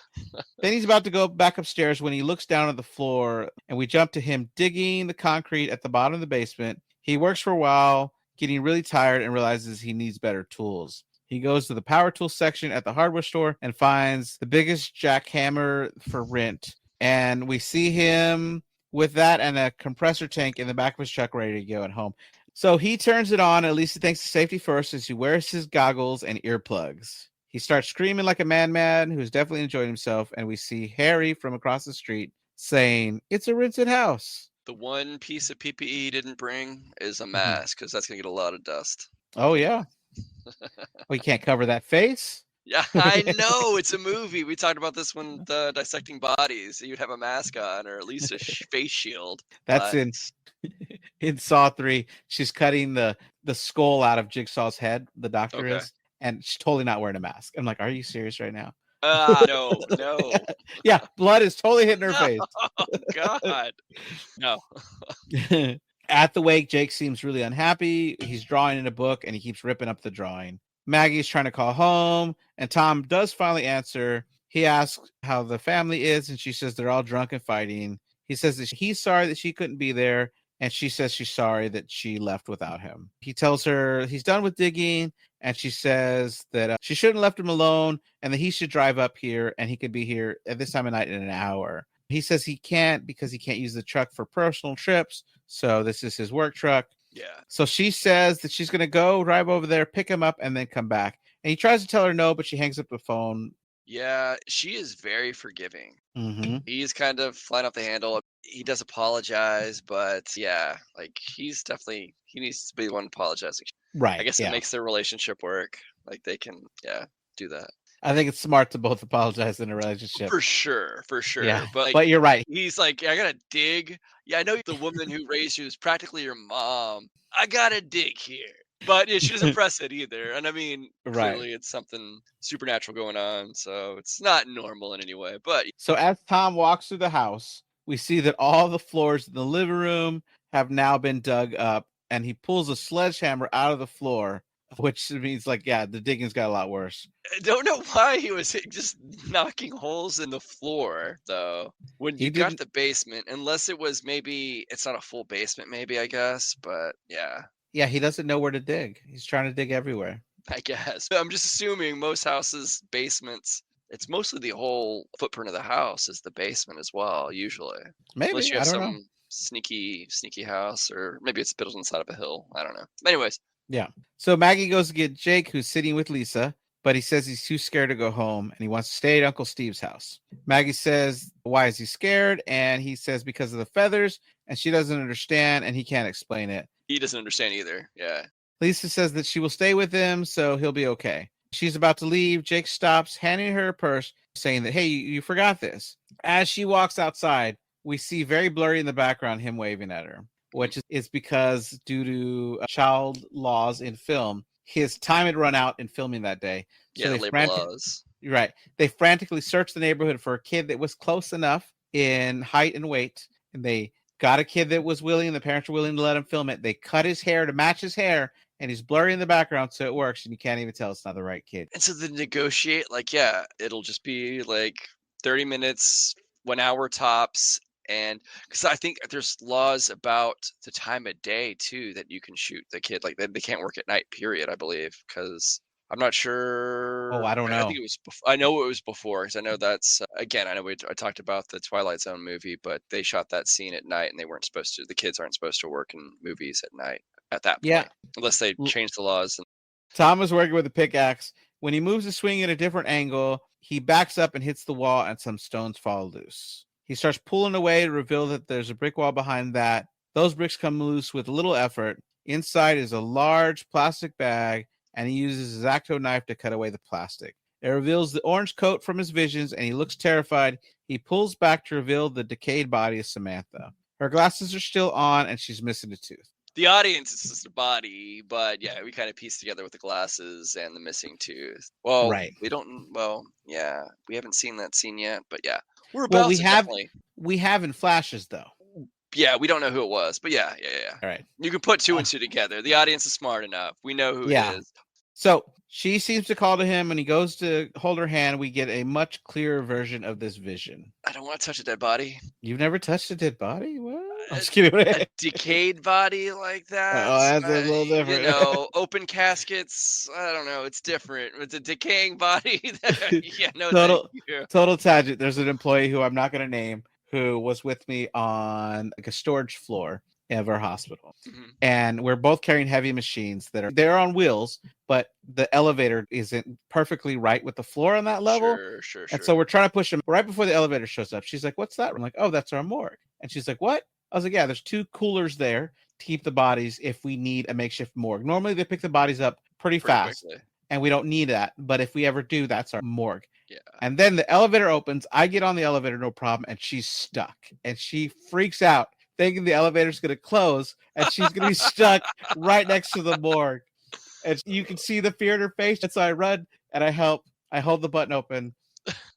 Then he's about to go back upstairs when he looks down at the floor, and we jump to him digging the concrete at the bottom of the basement. He works for a while, getting really tired, and realizes he needs better tools. He goes to the power tool section at the hardware store and finds the biggest jackhammer for rent. And we see him with that and a compressor tank in the back of his truck ready to go at home. So he turns it on. At least he thinks of safety first as he wears his goggles and earplugs. He starts screaming like a madman who's definitely enjoying himself. And we see Harry from across the street saying, "It's a rented house." The one piece of PPE he didn't bring is a Mhm. mask because that's gonna get a lot of dust. Oh, yeah. Well, you can't cover that face. Yeah, I know it's a movie. We talked about this when dissecting bodies. You'd have a mask on or at least a face shield. That's But in Saw 3. She's cutting the skull out of Jigsaw's head, the doctor okay. is, and she's totally not wearing a mask. I'm like, are you serious right now? No, no, Yeah, blood is totally hitting her no, face. God, no. At the wake, Jake seems really unhappy. He's drawing in a book and he keeps ripping up the drawing. Maggie's trying to call home, and Tom does finally answer. He asks how the family is, and she says they're all drunk and fighting. He says that he's sorry that she couldn't be there, and she says she's sorry that she left without him. He tells her he's done with digging, and she says that she shouldn't have left him alone and that he should drive up here and he could be here at this time of night in an hour. He says he can't because he can't use the truck for personal trips, so this is his work truck. Yeah. So she says that she's going to go drive over there, pick him up, and then come back. And he tries to tell her no, but she hangs up the phone. Yeah, she is very forgiving. Mm-hmm. He's kind of flying off the handle. He does apologize, but yeah, like he needs to be the one apologizing. I Right. guess it Yeah. makes their relationship work. Like they can, yeah, do that. I think it's smart to both apologize in a relationship. For sure, for sure. Yeah. But like, But you're right. he's like, I gotta dig. Yeah, I know the woman who raised you is practically your mom. I gotta dig here. But yeah, she doesn't press it either. And I mean, Right. clearly it's something supernatural going on. So it's not normal in any way. But So as Tom walks through the house, we see that all the floors in the living room have now been dug up, and he pulls a sledgehammer out of the floor, which means like, yeah, the digging's got a lot worse. I don't know why he was just knocking holes in the floor, though, when He you got didn't. the basement, unless it was maybe it's not a full basement, maybe, I guess. But yeah, Yeah, he doesn't know where to dig. He's trying to dig everywhere. I guess. I'm just assuming most houses' basements, it's mostly the whole footprint of the house is the basement as well, usually. Unless Maybe. you I have don't know. some sneaky house, or maybe it's built on the side of a hill. I don't know. Anyways, Yeah. So Maggie goes to get Jake, who's sitting with Lisa, but he says he's too scared to go home and he wants to stay at Uncle Steve's house. Maggie says, why is he scared? And he says, because of the feathers. And she doesn't understand and he can't explain it. he doesn't understand either. Yeah. Lisa says that she will stay with him, so he'll be okay. She's about to leave. Jake stops, handing her a purse, saying that, hey, you forgot this. As she walks outside, we see very blurry in the background him waving at her, which is because due to child laws in film, his time had run out in filming that day. So Yeah, they labor laws. right. They frantically searched the neighborhood for a kid that was close enough in height and weight, and they got a kid that was willing, and the parents were willing to let him film it. They cut his hair to match his hair, and he's blurry in the background, so it works, and you can't even tell it's not the right kid. And so they negotiate, like, yeah, it'll just be like 30 minutes, 1 hour tops. And because I think there's laws about the time of day too that you can shoot the kid. Like they can't work at night, period, I believe. Because I'm not sure. Oh, I don't I know. think it was. I know it was before because I know that's again. I know I talked about the Twilight Zone movie, but they shot that scene at night, and they weren't supposed to. The kids aren't supposed to work in movies at night at that Yeah. point, unless they change the laws. Tom is working with a pickaxe. When he moves the swing at a different angle, he backs up and hits the wall, and some stones fall loose. He starts pulling away to reveal that there's a brick wall behind that. Those bricks come loose with little effort. Inside is a large plastic bag, and he uses his X-Acto knife to cut away the plastic. It reveals the orange coat from his visions, and he looks terrified. He pulls back to reveal the decayed body of Samantha. Her glasses are still on, and she's missing a tooth. The audience is just a body, but yeah, we kind of piece together with the glasses and the missing tooth. Well, Right. we don't. Well, yeah, we haven't seen that scene yet, but yeah, we're Well, about we to have definitely. we have in flashes though. Yeah, we don't know who it was, but yeah. All right. You can put two Uh, and two together. The audience is smart enough. We know who Yeah. it is. So she seems to call to him, and he goes to hold her hand. We get a much clearer version of this vision. I don't want to touch a dead body. You've never touched a dead body? What? I'm just kidding. A decayed body like that. Oh, that's a little different. You know, open caskets. I don't know. It's different. With a decaying body. Yeah, no, total, thank you. total tangent. There's an employee who I'm not going to name who was with me on like a storage floor, of our hospital. Mhm. And we're both carrying heavy machines they're on wheels, but the elevator isn't perfectly right with the floor on that level. Sure. And so we're trying to push them right before the elevator shows up. She's like, "What's that?" I'm like, "Oh, that's our morgue." And she's like, "What?" I was like, "Yeah, there's 2 coolers there to keep the bodies if we need a makeshift morgue. Normally they pick the bodies up pretty Pretty fast, quickly. and we don't need that. But if we ever do, that's our morgue." Yeah. And then the elevator opens. I get on the elevator, no problem, and she's stuck. And she freaks out, thinking the elevator's going to close, and she's going to be stuck right next to the morgue. And you can see the fear in her face. And so I run and I help. I hold the button open.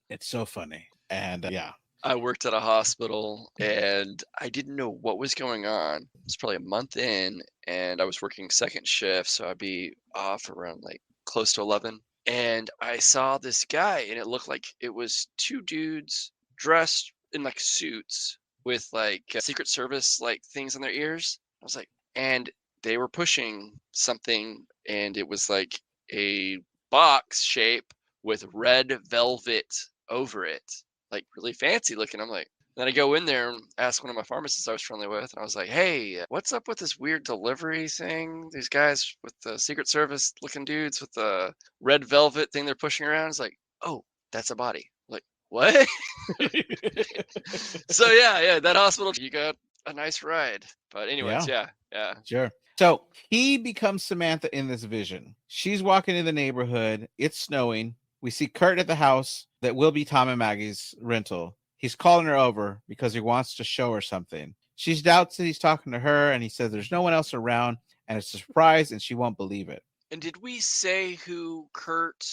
It's so funny. And yeah. I worked at a hospital and I didn't know what was going on. It was probably a month in and I was working second shift, so I'd be off around like close to 11. And I saw this guy and it looked like it was 2 dudes dressed in like suits with like Secret Service like things on their ears. I was like, and they were pushing something and it was like a box shape with red velvet over it, like really fancy looking. I'm like, then I go in there and ask one of my pharmacists I was friendly with, and I was like, "Hey, what's up with this weird delivery thing? These guys with the Secret Service looking dudes with the red velvet thing they're pushing around." It's like, "Oh, that's a body." I'm like, what? So yeah, that hospital, you got a nice ride. But anyways, Yeah, yeah. sure. So he becomes Samantha in this vision. She's walking in the neighborhood. It's snowing. We see Kurt at the house that will be Tom and Maggie's rental. He's calling her over because he wants to show her something. She doubts that he's talking to her, and he says there's no one else around, and it's a surprise, and she won't believe it. And did we say who Kurt?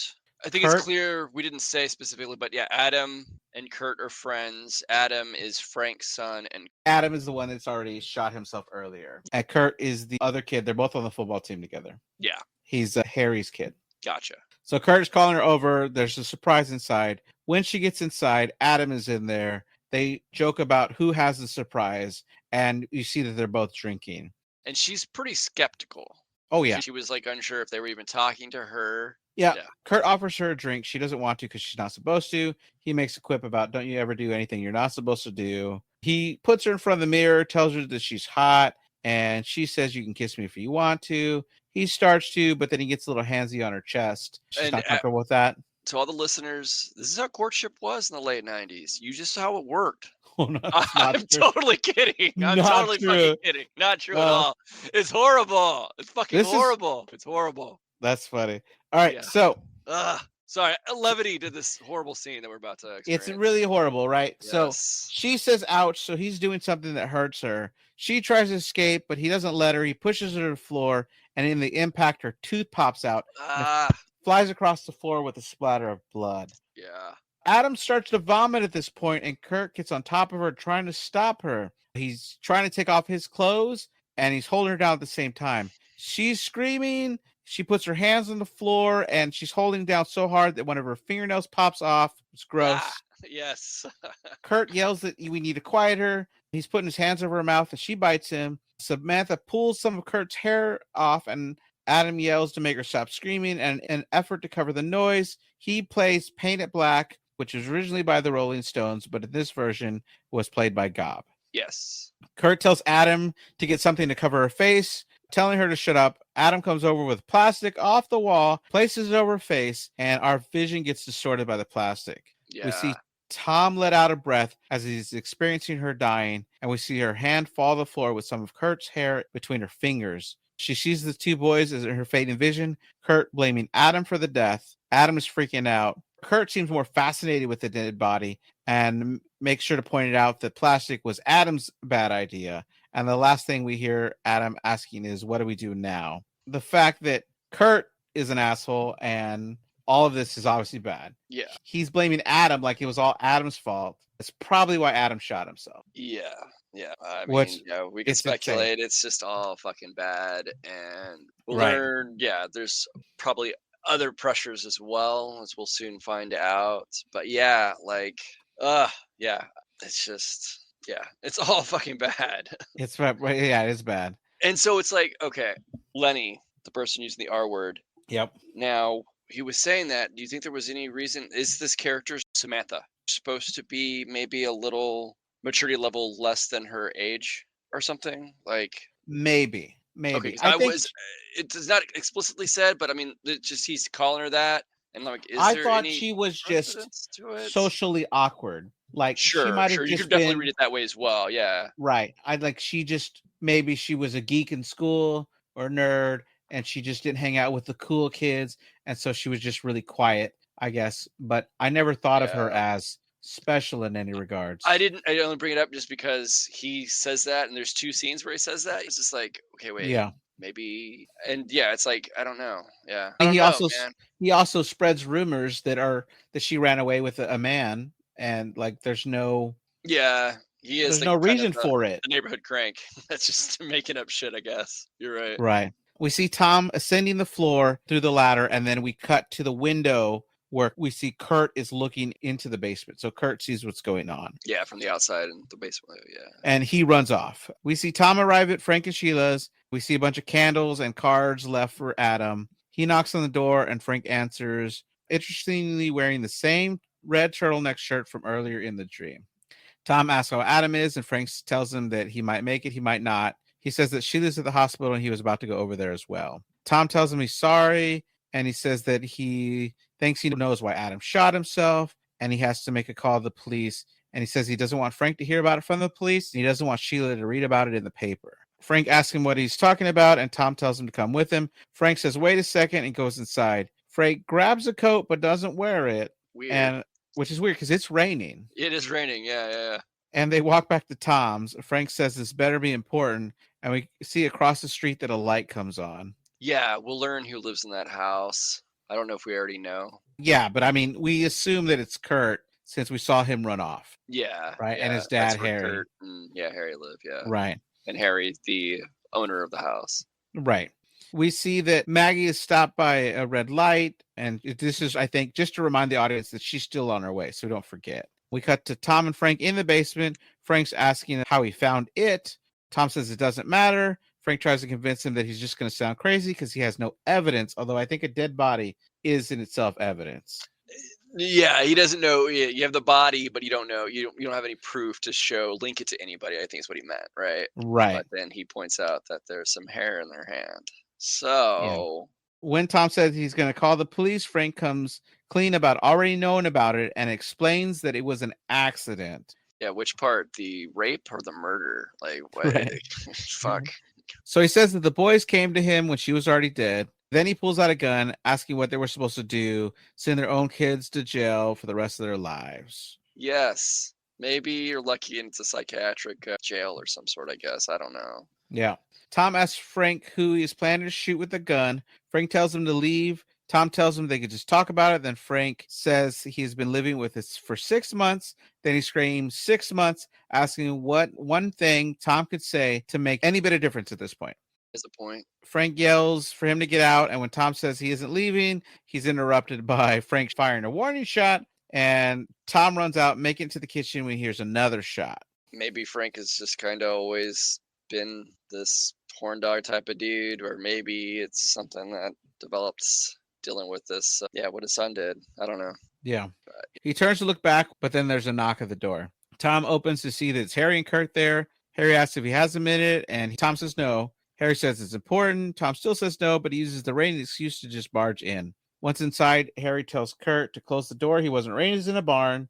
I think it's Kurt, clear we didn't say specifically, but yeah, Adam and Kurt are friends. Adam is Frank's son, and Adam is the one that's already shot himself earlier, and Kurt is the other kid. They're both on the football team together. yeah, He's Harry's kid. gotcha. So Kurt is calling her over. There's a surprise inside. When she gets inside, Adam is in there. They joke about who has the surprise, and you see that they're both drinking. And she's pretty skeptical. Oh, yeah. She was like unsure if they were even talking to her. Yeah. Yeah. Kurt offers her a drink. She doesn't want to because she's not supposed to. He makes a quip about, don't you ever do anything you're not supposed to do. He puts her in front of the mirror, tells her that she's hot, and she says, you can kiss me if you want to. He starts to, but then he gets a little handsy on her chest. She's And not comfortable with that. to all the listeners, this is how courtship was in the late 90s. You just how it worked. Oh, no, it's not I'm true. totally kidding. I'm Not totally true. fucking kidding. Not true at all. It's horrible. It's fucking This horrible. It's horrible. That's funny. All right, Yeah. so Sorry, levity to this horrible scene that we're about to experience. it's really horrible, right? Yes. So she says, ouch. So he's doing something that hurts her. She tries to escape, but he doesn't let her. He pushes her to the floor, and in the impact, her tooth pops out, and it flies across the floor with a splatter of blood. Yeah. Adam starts to vomit at this point, and Kurt gets on top of her, trying to stop her. He's trying to take off his clothes, and he's holding her down at the same time. She's screaming. She puts her hands on the floor, and she's holding down so hard that one of her fingernails pops off. It's gross. Yes. Kurt yells that we need to quiet her. He's putting his hands over her mouth, and she bites him. Samantha pulls some of Kurt's hair off, and Adam yells to make her stop screaming. And in an effort to cover the noise, he plays Paint It Black, which was originally by the Rolling Stones, but in this version was played by Gob. Yes. Kurt tells Adam to get something to cover her face, telling her to shut up. Adam comes over with plastic off the wall, places it over her face, and our vision gets distorted by the plastic. Yeah. We see Tom let out a breath as he's experiencing her dying, and we see her hand fall to the floor with some of Kurt's hair between her fingers. She sees the 2 boys as her fading vision, Kurt blaming Adam for the death. Adam is freaking out. Kurt seems more fascinated with the dead body and makes sure to point it out that plastic was Adam's bad idea. And the last thing we hear Adam asking is, what do we do now? The fact that Kurt is an asshole and all of this is obviously bad. Yeah. He's blaming Adam like it was all Adam's fault. That's probably why Adam shot himself. Yeah. I Which, mean, we can speculate. It's just all fucking bad, and we'll learn. Yeah, there's probably other pressures as well, as we'll soon find out. But yeah, it's just, it's all fucking bad. It's bad. Yeah, it is bad. And so it's like, okay, Lenny, the person using the R word. Yep. Now, he was saying that. Do you think there was any reason? Is this character, Samantha, supposed to be maybe a little maturity level less than her age? or something? Like, Maybe. okay, Maybe. because I I think was. It does not explicitly said, but I mean, just he's calling her that, and like, is I there thought any she was just precedence to it? socially awkward. Like she Sure, might have sure. You could just definitely read been it that way as well. Yeah. right. I like she just maybe she was a geek in school or nerd and she just didn't hang out with the cool kids and so she was just really quiet, I guess. But I never thought of her Yeah. as special in any I regards. didn't. I only bring it up just because he says that, and there's two scenes where he says that. It's just like, okay, wait, Yeah. maybe. And yeah, it's like I don't know. Yeah, I don't He know, also man. he also spreads rumors that she ran away with a man and like Yeah, he is there's like no kind of reason for it. the neighborhood crank. That's just making up shit, I guess. You're right. Right. We see Tom ascending the floor through the ladder, and then we cut to the window where we see Kurt is looking into the basement. So Kurt sees what's going on Yeah, from the outside in the basement. Yeah. and he runs off. We see Tom arrive at Frank and Sheila's. We see a bunch of candles and cards left for Adam. He knocks on the door, and Frank answers, interestingly, wearing the same red turtleneck shirt from earlier in the dream. Tom asks how Adam is, and Frank tells him that he might make it, he might not. He says that Sheila's at the hospital and he was about to go over there as well. Tom tells him he's sorry, and he says that he thinks he knows why Adam shot himself, and he has to make a call to the police. And he says he doesn't want Frank to hear about it from the police, and he doesn't want Sheila to read about it in the paper. Frank asks him what he's talking about, and Tom tells him to come with him. Frank says, wait a second, and goes inside. Frank grabs a coat but doesn't wear it, Weird. and which is weird because it's raining. It is raining. Yeah, yeah. And they walk back to Tom's. Frank says this better be important, and we see across the street that a light comes on. Yeah, we'll learn who lives in that house. I don't know if we already know. Yeah, but I mean, we assume that it's Kurt since we saw him run off, Yeah, right? yeah. And his That's dad, where Harry. Kurt and Harry live. Yeah, Right, and Harry, the owner of the house. right. We see that Maggie is stopped by a red light, and this is, I think, just to remind the audience that she's still on her way, so don't forget. We cut to Tom and Frank in the basement. Frank's asking how he found it. Tom says it doesn't matter. Frank tries to convince him that he's just going to sound crazy because he has no evidence, although I think a dead body is in itself evidence. Yeah, he doesn't know. You have the body, but you don't know. You don't have any proof to link it to anybody. I think is what he meant, right? Right. But then he points out that there's some hair in their hand. Yeah. So When Tom says he's going to call the police, Frank comes clean about already knowing about it and explains that it was an accident. yeah, which part? The rape or the murder? Like what? Right. Fuck. So he says that the boys came to him when she was already dead. Then he pulls out a gun, asking what they were supposed to do, send their own kids to jail for the rest of their lives. Yes. Maybe you're lucky and it's a psychiatric jail or some sort, I guess. I don't know. Yeah. Tom asks Frank who he is planning to shoot with the gun. Frank tells him to leave. Tom tells him they could just talk about it. Then Frank says he's been living with this for 6 months. Then he screams 6 months, asking what one thing Tom could say to make any bit of difference at this point. Is the point. Frank yells for him to get out. And when Tom says he isn't leaving, he's interrupted by Frank firing a warning shot. And Tom runs out, making it to the kitchen when he hears another shot. Maybe Frank has just kind of always been this horn dog type of dude, or maybe it's something that develops dealing with this. What his son did. I don't know. Yeah. He turns to look back, but then there's a knock at the door. Tom opens to see that it's Harry and Kurt there. Harry asks if he has a minute, and Tom says no. Harry says it's important. Tom still says no, but he uses the rain excuse to just barge in. Once inside, Harry tells Kurt to close the door. He wasn't raised in a barn.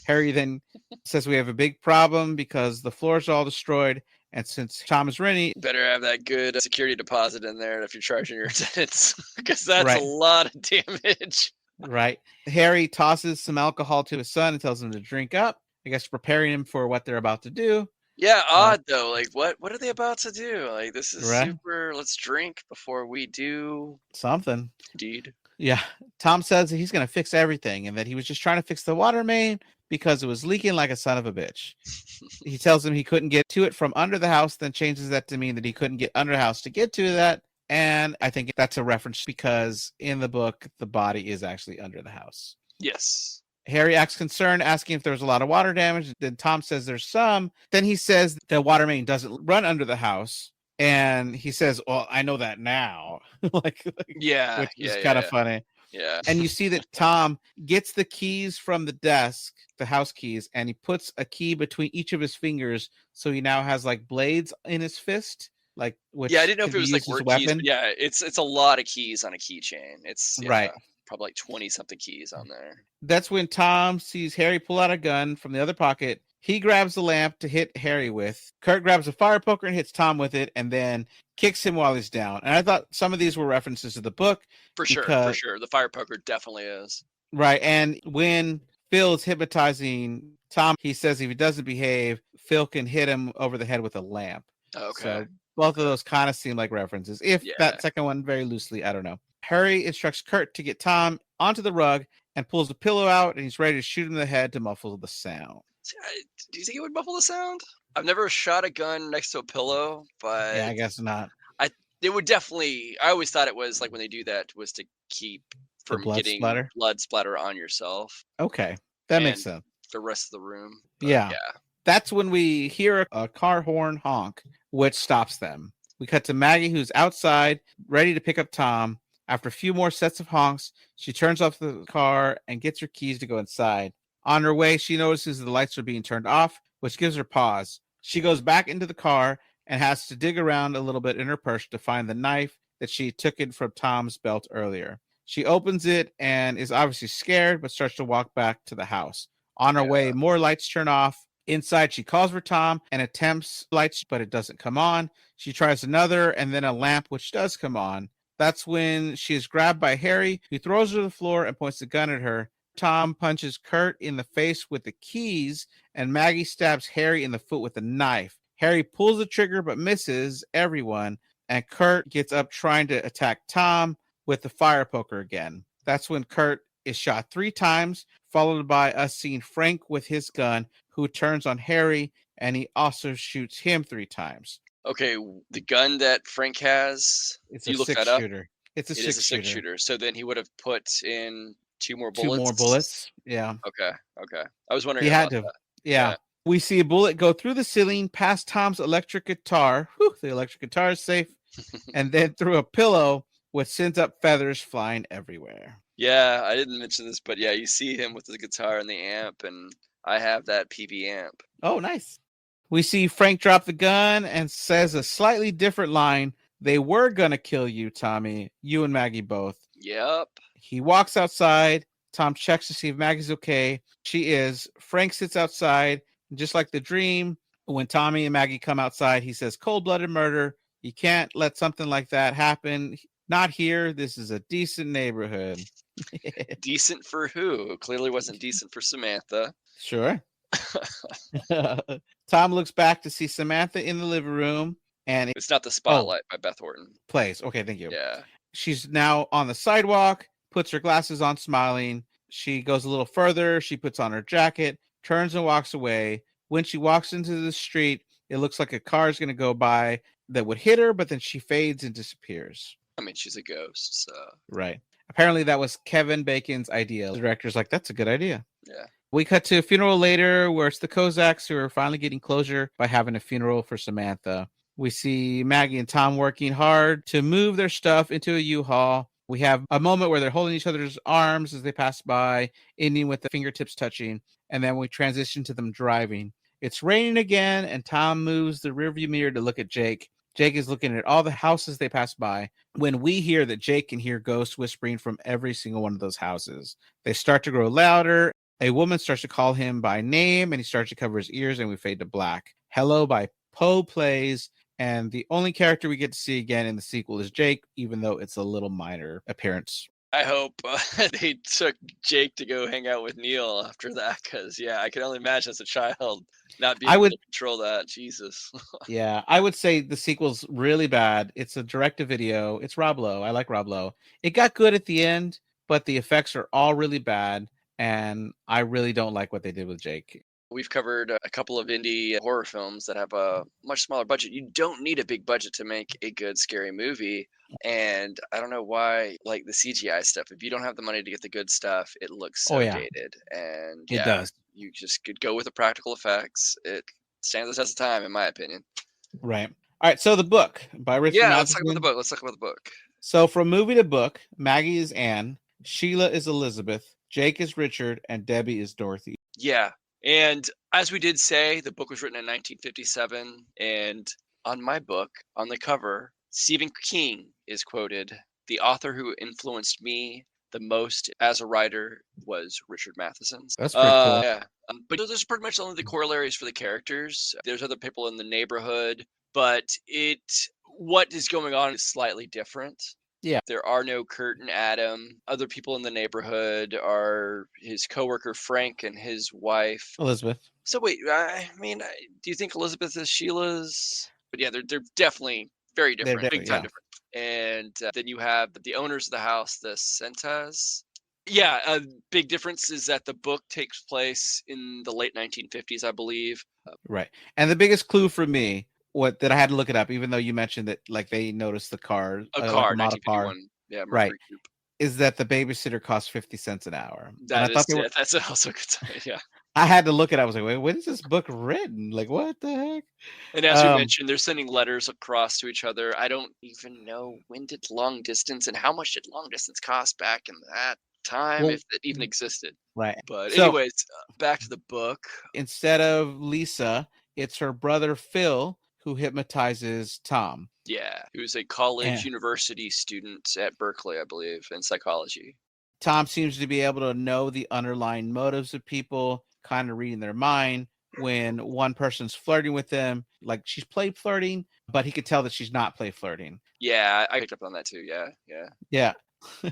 Harry then says we have a big problem because the floor's all destroyed. And since Tom is renting, better have that good security deposit in there if you're charging your tenants, because that's right. a lot of damage. Right. Harry tosses some alcohol to his son and tells him to drink up, I guess preparing him for what they're about to do. Yeah, odd though. Like, what are they about to do? Like, this is right. super. Let's drink before we do something. Indeed. Yeah. Tom says that he's going to fix everything and that he was just trying to fix the water main because it was leaking like a son of a bitch. He tells him he couldn't get to it from under the house, then changes that to mean that he couldn't get under the house to get to that. And I think that's a reference because in the book, the body is actually under the house. Yes. Harry acts concerned, asking if there's a lot of water damage. Then Tom says there's some. Then he says the water main doesn't run under the house. And he says, well, I know that now. like, yeah. Which is kind of funny. Yeah. And you see that Tom gets the keys from the desk, the house keys, and he puts a key between each of his fingers. So he now has like blades in his fist, like Yeah, I which didn't know can if it be was like used as a word keys, but weapon. yeah, it's a lot of keys on a keychain. It's Right. probably like 20 something keys on there. That's when Tom sees Harry pull out a gun from the other pocket. He grabs the lamp to hit Harry with. Kurt grabs a fire poker and hits Tom with it, and then kicks him while he's down. And I thought some of these were references to the book For because sure. The fire poker definitely is. right. And when Phil's hypnotizing Tom, he says if he doesn't behave, Phil can hit him over the head with a lamp. Okay. So both of Okay. those kind of seem like references. If Yeah. that second one very loosely, I don't know. Harry instructs Kurt to get Tom onto the rug and pulls the pillow out, and he's ready to shoot him in the head to muffle the sound. Do you think it would muffle the sound? I've never shot a gun next to a pillow, Yeah, but I guess not. it would definitely. I always thought it was like when they do that was to keep The from blood getting splatter. blood splatter on yourself Okay, that makes and sense. the rest of the room. But Yeah. yeah. That's when we hear a car horn honk, which stops them. We cut to Maggie, who's outside, ready to pick up Tom. After a few more sets of honks, she turns off the car and gets her keys to go inside. On her way, she notices the lights are being turned off, which gives her pause. She goes back into the car and has to dig around a little bit in her purse to find the knife that she took in from Tom's belt earlier. She opens it and is obviously scared, but starts to walk back to the house. On her way, more lights turn off. Inside, she calls for Tom and attempts lights, but it doesn't come on. She tries another and then a lamp, which does come on. That's when she is grabbed by Harry, who throws her to the floor and points the gun at her. Tom punches Kurt in the face with the keys, and Maggie stabs Harry in the foot with a knife. Harry pulls the trigger but misses everyone, and Kurt gets up trying to attack Tom with the fire poker again. That's when Kurt is shot 3 times, followed by us seeing Frank with his gun, who turns on Harry, and he also shoots him 3 times. Okay, the gun that Frank has, It's a you look that up? six-shooter. It's a It is a six-shooter. six-shooter. So then he would have put in 2 more 2 more bullets. Yeah. Okay. I was wondering He had about to. that. Yeah. Yeah. We see a bullet go through the ceiling past Tom's electric guitar. Whew, the electric guitar is safe. And then through a pillow, which sends up feathers flying everywhere. Yeah, I didn't mention this, but yeah, you see him with the guitar and the amp, and I have that PB amp. Oh, nice. We see Frank drop the gun and says a slightly different line. They were going to kill you, Tommy. You and Maggie both. Yep. He walks outside. Tom checks to see if Maggie's okay. She is. Frank sits outside. Just like the dream, when Tommy and Maggie come outside, he says, cold-blooded murder. You can't let something like that happen. Not here. This is a decent neighborhood. Decent for who? Clearly wasn't decent for Samantha. Sure. Tom looks back to see Samantha in the living room. And It's not The Spotlight by Beth Orton. Plays. Okay, thank you. Yeah. She's now on the sidewalk, puts her glasses on, smiling. She goes a little further. She puts on her jacket, turns and walks away. When she walks into the street, it looks like a car is going to go by that would hit her, but then she fades and disappears. I mean, she's a ghost, so. Right. Apparently, that was Kevin Bacon's idea. The director's like, that's a good idea. Yeah. We cut to a funeral later where it's the Kozaks who are finally getting closure by having a funeral for Samantha. We see Maggie and Tom working hard to move their stuff into a U-Haul. We have a moment where they're holding each other's arms as they pass by, ending with the fingertips touching. And then we transition to them driving. It's raining again, and Tom moves the rearview mirror to look at Jake. Jake is looking at all the houses they pass by when we hear that Jake can hear ghosts whispering from every single one of those houses. They start to grow louder. A woman starts to call him by name, and he starts to cover his ears, and we fade to black. Hello by Poe plays, and the only character we get to see again in the sequel is Jake, even though it's a little minor appearance. I hope they took Jake to go hang out with Neil after that, because, yeah, I can only imagine as a child not being able to control that. Jesus. Yeah, I would say the sequel's really bad. It's a direct-to-video. It's Rob Lowe. I like Rob Lowe. It got good at the end, but the effects are all really bad, and I really don't like what they did with Jake. We've covered a couple of indie horror films that have a much smaller budget. You don't need a big budget to make a good scary movie. And I don't know why, like the CGI stuff, if you don't have the money to get the good stuff, it looks so dated. And it does. You just could go with the practical effects. It stands the test of time, in my opinion. Right. All right. So the book by Richard Matheson. Let's talk about the book. Let's talk about the book. So from movie to book, Maggie is Anne. Sheila is Elizabeth, Jake is Richard, and Debbie is Dorothy. Yeah. And as we did say, the book was written in 1957. And on my book, on the cover, Stephen King is quoted. The author who influenced me the most as a writer was Richard Matheson. That's pretty cool. Yeah. But those are pretty much only the corollaries for the characters. There's other people in the neighborhood, but what is going on is slightly different. Yeah. There are no Kurt and Adam. Other people in the neighborhood are his coworker Frank and his wife Elizabeth. So wait, I mean, do you think Elizabeth is Sheila's? But yeah, they're definitely very different, big time different. And then you have the owners of the house, the Sentas. Yeah, a big difference is that the book takes place in the late 1950s, I believe. Right. And the biggest clue for me, that I had to look it up, even though you mentioned that like they noticed the car, a like car, a model car, yeah, right, coupe. is that the babysitter costs 50 cents an hour. That's also a good sign, yeah. I had to look it up. I was like, wait, when is this book written? Like, what the heck? And as you mentioned, they're sending letters across to each other. I don't even know when did long distance and how much did long distance cost back in that time, if it even existed. Right. But anyways, back to the book. Instead of Lisa, it's her brother Phil who hypnotizes Tom. Yeah, who's a college university student at Berkeley, I believe, in psychology. Tom seems to be able to know the underlying motives of people, kind of reading their mind. When one person's flirting with them, like she's play flirting, but he could tell that she's not play flirting. Yeah, I picked up on that too. Yeah. Yeah. He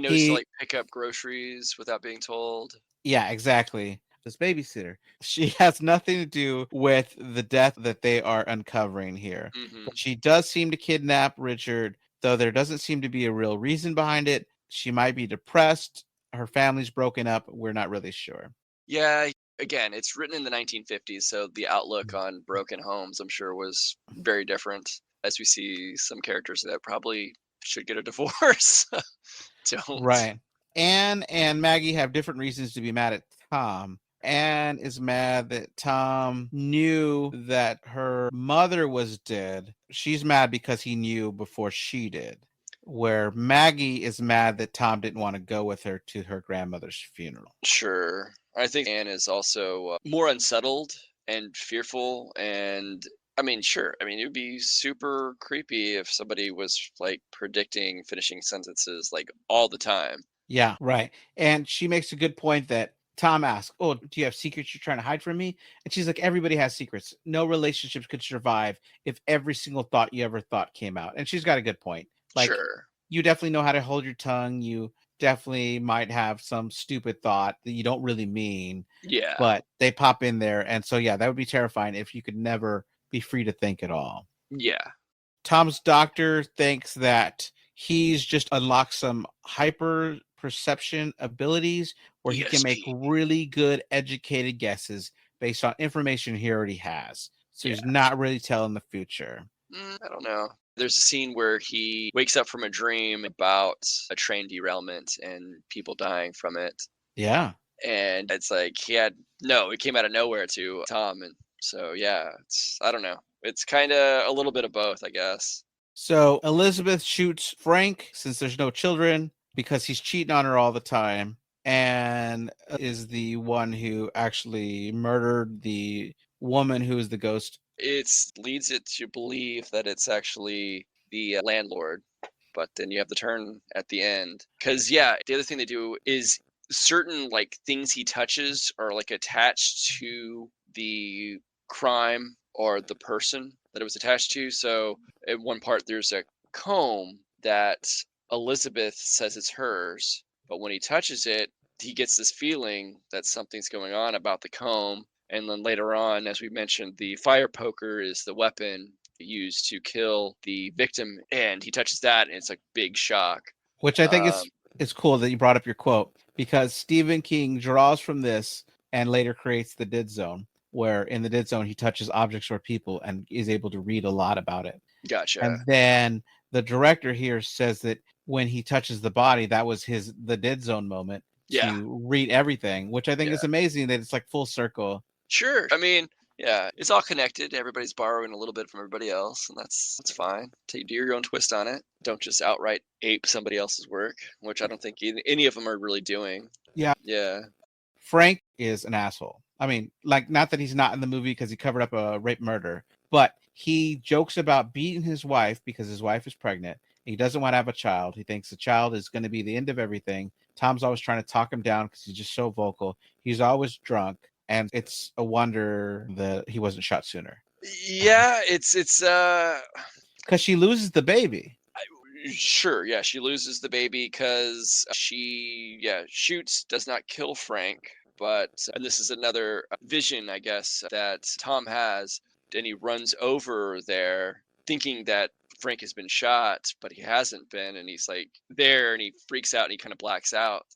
knows to like pick up groceries without being told. Yeah, exactly. This babysitter. She has nothing to do with the death that they are uncovering here. Mm-hmm. But she does seem to kidnap Richard, though there doesn't seem to be a real reason behind it. She might be depressed. Her family's broken up. We're not really sure. Yeah. Again, it's written in the 1950s, so the outlook on broken homes, I'm sure, was very different. As we see some characters that probably should get a divorce don't. Right. Anne and Maggie have different reasons to be mad at Tom. Anne is mad that Tom knew that her mother was dead. She's mad because he knew before she did. Where Maggie is mad that Tom didn't want to go with her to her grandmother's funeral. Sure. I think Anne is also more unsettled and fearful. And I mean, sure. I mean, it would be super creepy if somebody was like predicting finishing sentences like all the time. Yeah, right. And she makes a good point that Tom asks, "Oh, do you have secrets you're trying to hide from me?" And she's like, "Everybody has secrets. No relationships could survive if every single thought you ever thought came out." And she's got a good point. Like, sure. You definitely know how to hold your tongue. You definitely might have some stupid thought that you don't really mean. Yeah. But they pop in there. And so, yeah, that would be terrifying if you could never be free to think at all. Yeah. Tom's doctor thinks that he's just unlocked some hyper perception abilities where he can make really good educated guesses based on information he already has. So he's not really telling the future. I don't know. There's a scene where he wakes up from a dream about a train derailment and people dying from it. Yeah. And it's like it came out of nowhere to Tom. And so, yeah, I don't know. It's kind of a little bit of both, I guess. So Elizabeth shoots Frank since there's no children because he's cheating on her all the time and is the one who actually murdered the woman who is the ghost. It leads it to believe that it's actually the landlord, but then you have the turn at the end. Because, the other thing they do is certain like things he touches are like attached to the crime or the person that it was attached to. So at one part, there's a comb that Elizabeth says it's hers, but when he touches it, he gets this feeling that something's going on about the comb. And then later on, as we mentioned, the fire poker is the weapon used to kill the victim, and he touches that, and it's a big shock. Which I think is cool that you brought up your quote, because Stephen King draws from this and later creates the Dead Zone, where in the Dead Zone he touches objects or people and is able to read a lot about it. Gotcha. And then the director here says that when he touches the body, that was the Dead Zone moment to read everything, which I think is amazing that it's like full circle. Sure. I mean, Yeah, it's all connected. Everybody's borrowing a little bit from everybody else, and that's fine. Do your own twist on it. Don't just outright ape somebody else's work, which I don't think any of them are really doing. Yeah. Yeah. Frank is an asshole. I mean, like, not that he's not in the movie because he covered up a rape murder, but he jokes about beating his wife because his wife is pregnant. He doesn't want to have a child. He thinks the child is going to be the end of everything. Tom's always trying to talk him down because he's just so vocal. He's always drunk, and it's a wonder that he wasn't shot sooner. Yeah, it's because she loses the baby. Sure, yeah, she loses the baby because she shoots, does not kill Frank, but and this is another vision, I guess, that Tom has, and he runs over there thinking that Frank has been shot, but he hasn't been, and he's like there, and he freaks out and he kind of blacks out,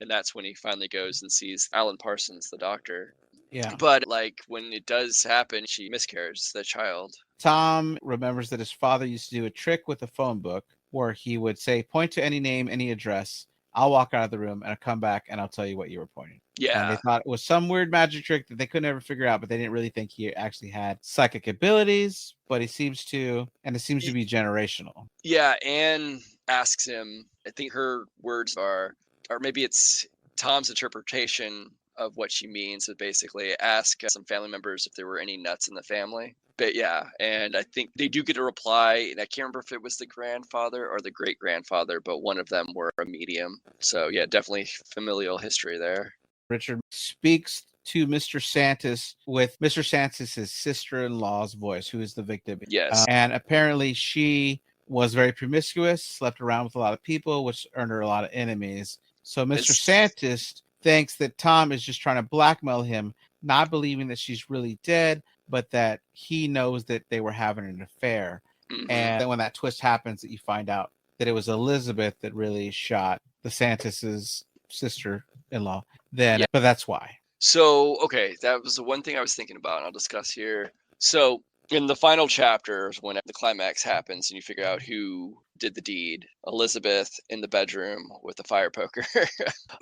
and that's when he finally goes and sees Alan Parsons, the doctor. Yeah. But like when it does happen, she miscarries the child. Tom remembers that his father used to do a trick with a phone book where he would say, point to any name, any address. I'll walk out of the room and I'll come back and I'll tell you what you were pointing. And they Yeah. thought it was some weird magic trick that they could never figure out, but they didn't really think he actually had psychic abilities, but he seems to, and it seems to be generational. Yeah, Anne asks him, I think her words are, or maybe it's Tom's interpretation of what she means, but basically ask some family members if there were any nuts in the family. But yeah, and I think they do get a reply, and I can't remember if it was the grandfather or the great grandfather, but one of them were a medium. So yeah, definitely familial history there. Richard speaks to Mr. Santis with Mr. Santis' sister-in-law's voice, who is the victim. Yes. And apparently she was very promiscuous, slept around with a lot of people, which earned her a lot of enemies. So Mr. Santis thinks that Tom is just trying to blackmail him, not believing that she's really dead, but that he knows that they were having an affair. Mm-hmm. And then when that twist happens, that you find out that it was Elizabeth that really shot the Santis' sister-in-law. Then, yeah. But that's why. So, okay, that was the one thing I was thinking about, and I'll discuss here. So, in the final chapters, when the climax happens and you figure out who did the deed, Elizabeth in the bedroom with the fire poker,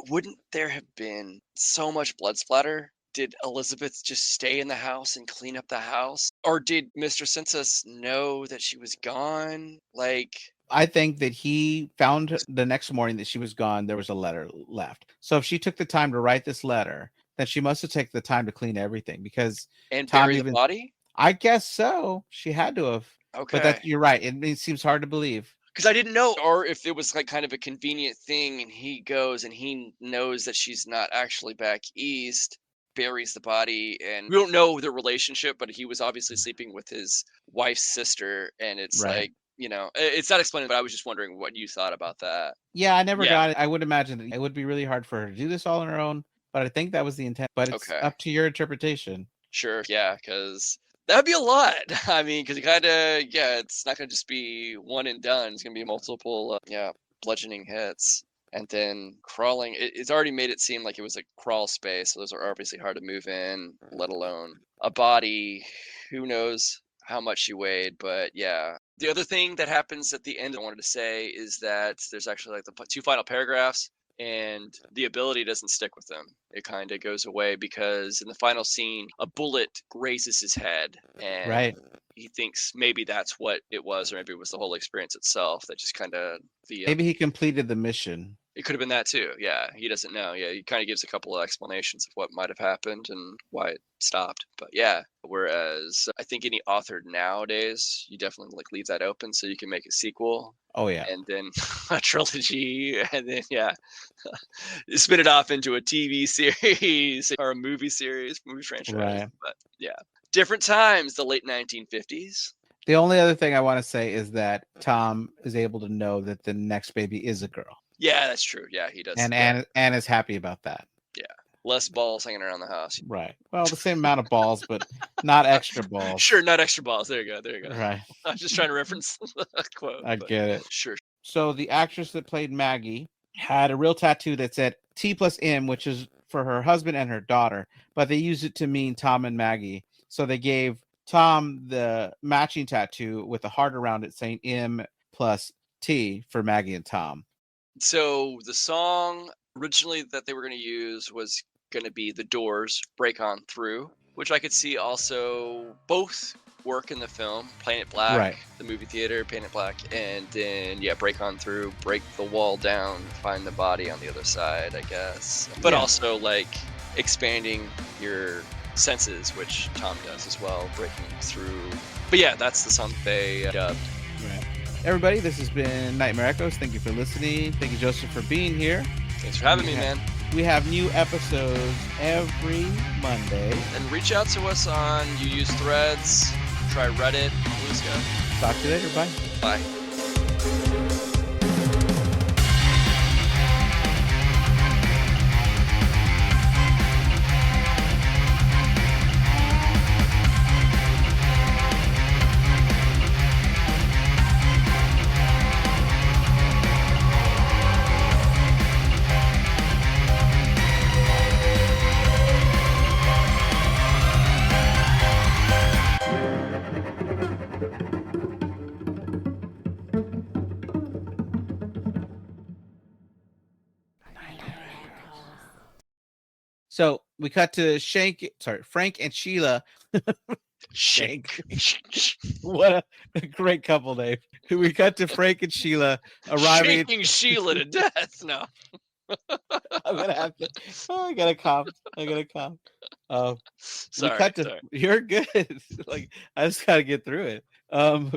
wouldn't there have been so much blood splatter? Did Elizabeth just stay in the house and clean up the house? Or did Mr. Census know that she was gone? Like, I think that he found the next morning that she was gone, there was a letter left. So if she took the time to write this letter, then she must have taken the time to clean everything because and bury the body? I guess so. She had to have. Okay. But you're right. It seems hard to believe. Because I didn't know, or if it was like kind of a convenient thing and he goes and he knows that she's not actually back east, buries the body, and we don't know the relationship, but he was obviously sleeping with his wife's sister, and it's right. Like, you know, it's not explained, but I was just wondering what you thought about that. Yeah, I never got it. I would imagine that it would be really hard for her to do this all on her own, but I think that was the intent. But it's up to your interpretation. Sure, yeah, because that'd be a lot. I mean, because you kind of, it's not going to just be one and done. It's going to be multiple, bludgeoning hits. And then crawling, it's already made it seem like it was a crawl space. So those are obviously hard to move in, let alone a body. Who knows how much she weighed, but yeah. The other thing that happens at the end I wanted to say is that there's actually like the two final paragraphs, and the ability doesn't stick with him. It kind of goes away because in the final scene, a bullet grazes his head, and he thinks maybe that's what it was, or maybe it was the whole experience itself that just kind of maybe he completed the mission. It could have been that too. Yeah, he doesn't know. Yeah, he kind of gives a couple of explanations of what might have happened and why it stopped. But yeah, whereas I think any author nowadays, you definitely like leave that open so you can make a sequel. Oh yeah, and then a trilogy, and then spin it off into a TV series or a movie franchise. Right. But yeah, different times. The late 1950s. The only other thing I want to say is that Tom is able to know that the next baby is a girl. Yeah, that's true. Yeah, he does. And Anne is happy about that. Yeah. Less balls hanging around the house. Right. Well, the same amount of balls, but not extra balls. Sure, not extra balls. There you go. Right. I'm just trying to reference the quote. I get it. Sure. So the actress that played Maggie had a real tattoo that said T+M, which is for her husband and her daughter, but they used it to mean Tom and Maggie. So they gave Tom the matching tattoo with a heart around it saying M+T for Maggie and Tom. So the song originally that they were going to use was going to be The Doors' Break On Through. which I could see also both work in the film. Planet Black, Right. the movie theater, Planet Black, and then break on through, break the wall down, find the body on the other side, I guess. But Yeah. also like expanding your senses, which Tom does as well, breaking through. But yeah, that's the Song Fe dub. Right. Everybody, this has been Nightmare Echoes. Thank you for listening. Thank you, Joseph, for being here. Thanks for having me, man. We have new episodes every Monday. And reach out to us on, you use Threads, try Reddit, Blue Sky. Talk to you later. Bye. Bye. So we cut to Frank and Sheila. Shank. What a great couple name. We cut to Frank and Sheila arriving. Shaking Sheila to death. No. I'm gonna have to. Oh, I gotta cough. Sorry. You're good. Like I just gotta get through it.